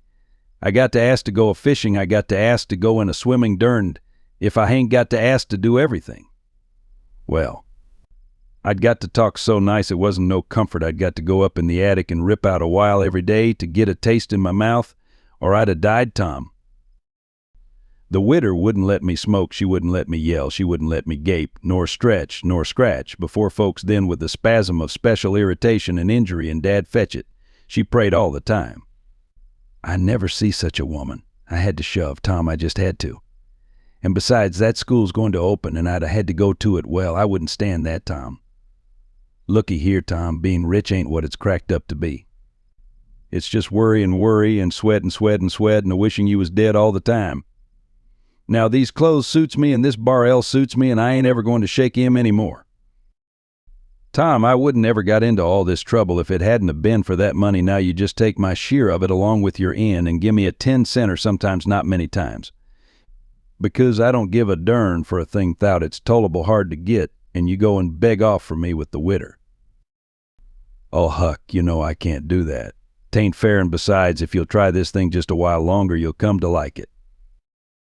I got to ask to go a-fishing. I got to ask to go in a swimming derned if I hain't got to ask to do everything. Well, I'd got to talk so nice it wasn't no comfort. I'd got to go up in the attic and rip out a while every day to get a taste in my mouth, or I'd a died, Tom. The widder wouldn't let me smoke. She wouldn't let me yell. She wouldn't let me gape, nor stretch, nor scratch before folks. Then with the spasm of special irritation and injury and Dad fetch it, she prayed all the time. I never see such a woman. I had to shove, Tom. I just had to. And besides, that school's going to open, and I'd have had to go to it. Well, I wouldn't stand that, Tom. Looky here, Tom, being rich ain't what it's cracked up to be. It's just worry and worry and sweat and sweat and sweat and a wishing you was dead all the time. Now these clothes suits me and this bar suits me, and I ain't ever going to shake him any more. Tom, I wouldn't ever got into all this trouble if it hadn't have been for that money. Now you just take my share of it along with your end and give me a 10-cent or sometimes not many times. Because I don't give a dern for a thing thout it's tolerable hard to get, and you go and beg off for me with the widder." "Oh, Huck, you know I can't do that. 'Tain't fair, and besides, if you'll try this thing just a while longer, you'll come to like it."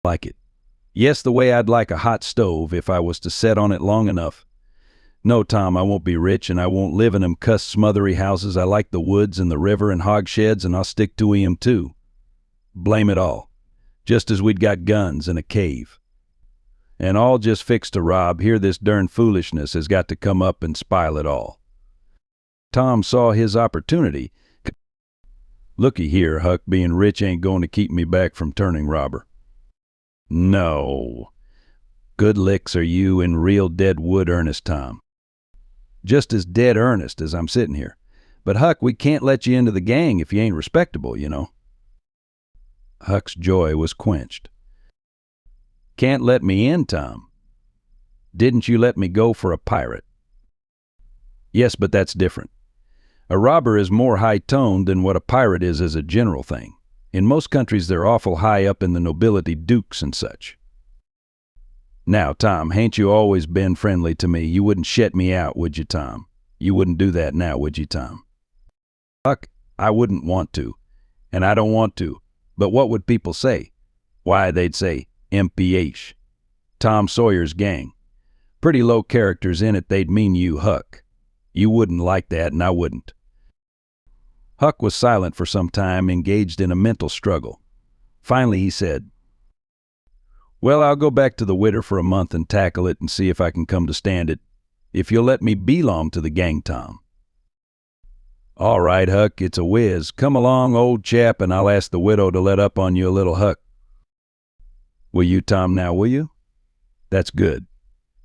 "Like it?" "Yes, the way I'd like a hot stove if I was to set on it long enough. No, Tom, I won't be rich, and I won't live in them cussed smothery houses. I like the woods and the river and hogsheds, and I'll stick to 'em too. Blame it all. Just as we'd got guns and a cave. And all just fixed to rob. Here this darn foolishness has got to come up and spile it all." Tom saw his opportunity. "Looky here, Huck, being rich ain't going to keep me back from turning robber." "No. Good licks are you in real dead wood earnest, Tom. Just as dead earnest as I'm sitting here. But, Huck, we can't let you into the gang if you ain't respectable, you know." Huck's joy was quenched. "Can't let me in, Tom? Didn't you let me go for a pirate?" "Yes, but that's different. A robber is more high-toned than what a pirate is as a general thing. In most countries they're awful high up in the nobility, dukes and such. Now, Tom, hain't you always been friendly to me? You wouldn't shet me out, would you, Tom? You wouldn't do that now, would you, Tom?" "Huck, I wouldn't want to, and I don't want to. But what would people say? Why, they'd say, MPH, Tom Sawyer's gang. Pretty low characters in it. They'd mean you, Huck. You wouldn't like that, and I wouldn't." Huck was silent for some time, engaged in a mental struggle. Finally he said, "Well, I'll go back to the widder for a month and tackle it and see if I can come to stand it, if you'll let me belong to the gang, Tom." "All right, Huck, it's a whiz. Come along, old chap, and I'll ask the widow to let up on you a little, Huck." "Will you, Tom, now, will you? That's good.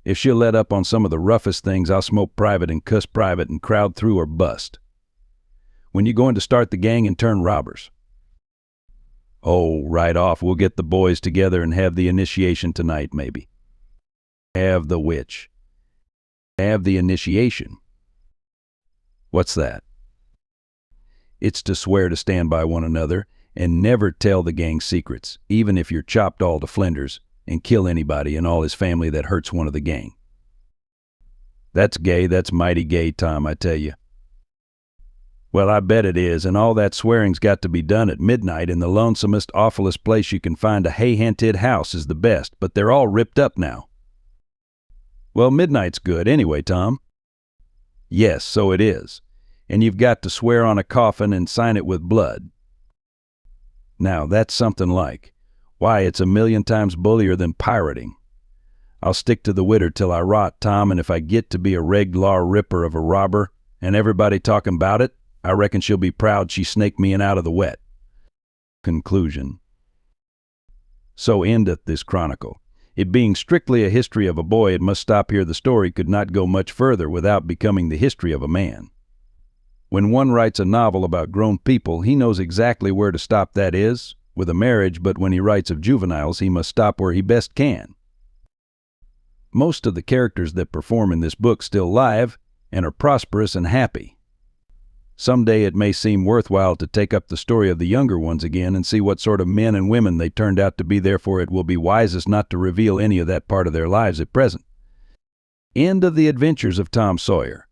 If she'll let up on some of the roughest things, I'll smoke private and cuss private and crowd through or bust. When you going to start the gang and turn robbers?" "Oh, right off. We'll get the boys together and have the initiation tonight, maybe." "Have the which?" "Have the initiation." "What's that?" "It's to swear to stand by one another and never tell the gang secrets, even if you're chopped all to flinders, and kill anybody and all his family that hurts one of the gang." "That's gay. That's mighty gay, Tom, I tell you." "Well, I bet it is, and all that swearing's got to be done at midnight in the lonesomest, awfulest place you can find. A hay-haunted house is the best, but they're all ripped up now." "Well, midnight's good anyway, Tom." "Yes, so it is. And you've got to swear on a coffin and sign it with blood. Now, that's something like. Why, it's a million times bullier than pirating. I'll stick to the widder till I rot, Tom, and if I get to be a reg-law ripper of a robber and everybody talking about it, I reckon she'll be proud she snaked me in out of the wet." Conclusion. So endeth this chronicle. It being strictly a history of a boy, it must stop here. The story could not go much further without becoming the history of a man. When one writes a novel about grown people, he knows exactly where to stop, that is, with a marriage, but when he writes of juveniles, he must stop where he best can. Most of the characters that perform in this book still live and are prosperous and happy. Someday it may seem worthwhile to take up the story of the younger ones again and see what sort of men and women they turned out to be. Therefore, it will be wisest not to reveal any of that part of their lives at present. End of The Adventures of Tom Sawyer.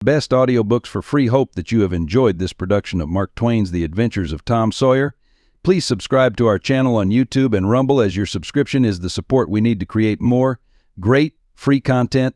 Best audiobooks for free. Hope that you have enjoyed this production of Mark Twain's The Adventures of Tom Sawyer. Please subscribe to our channel on YouTube and Rumble, as your subscription is the support we need to create more great free content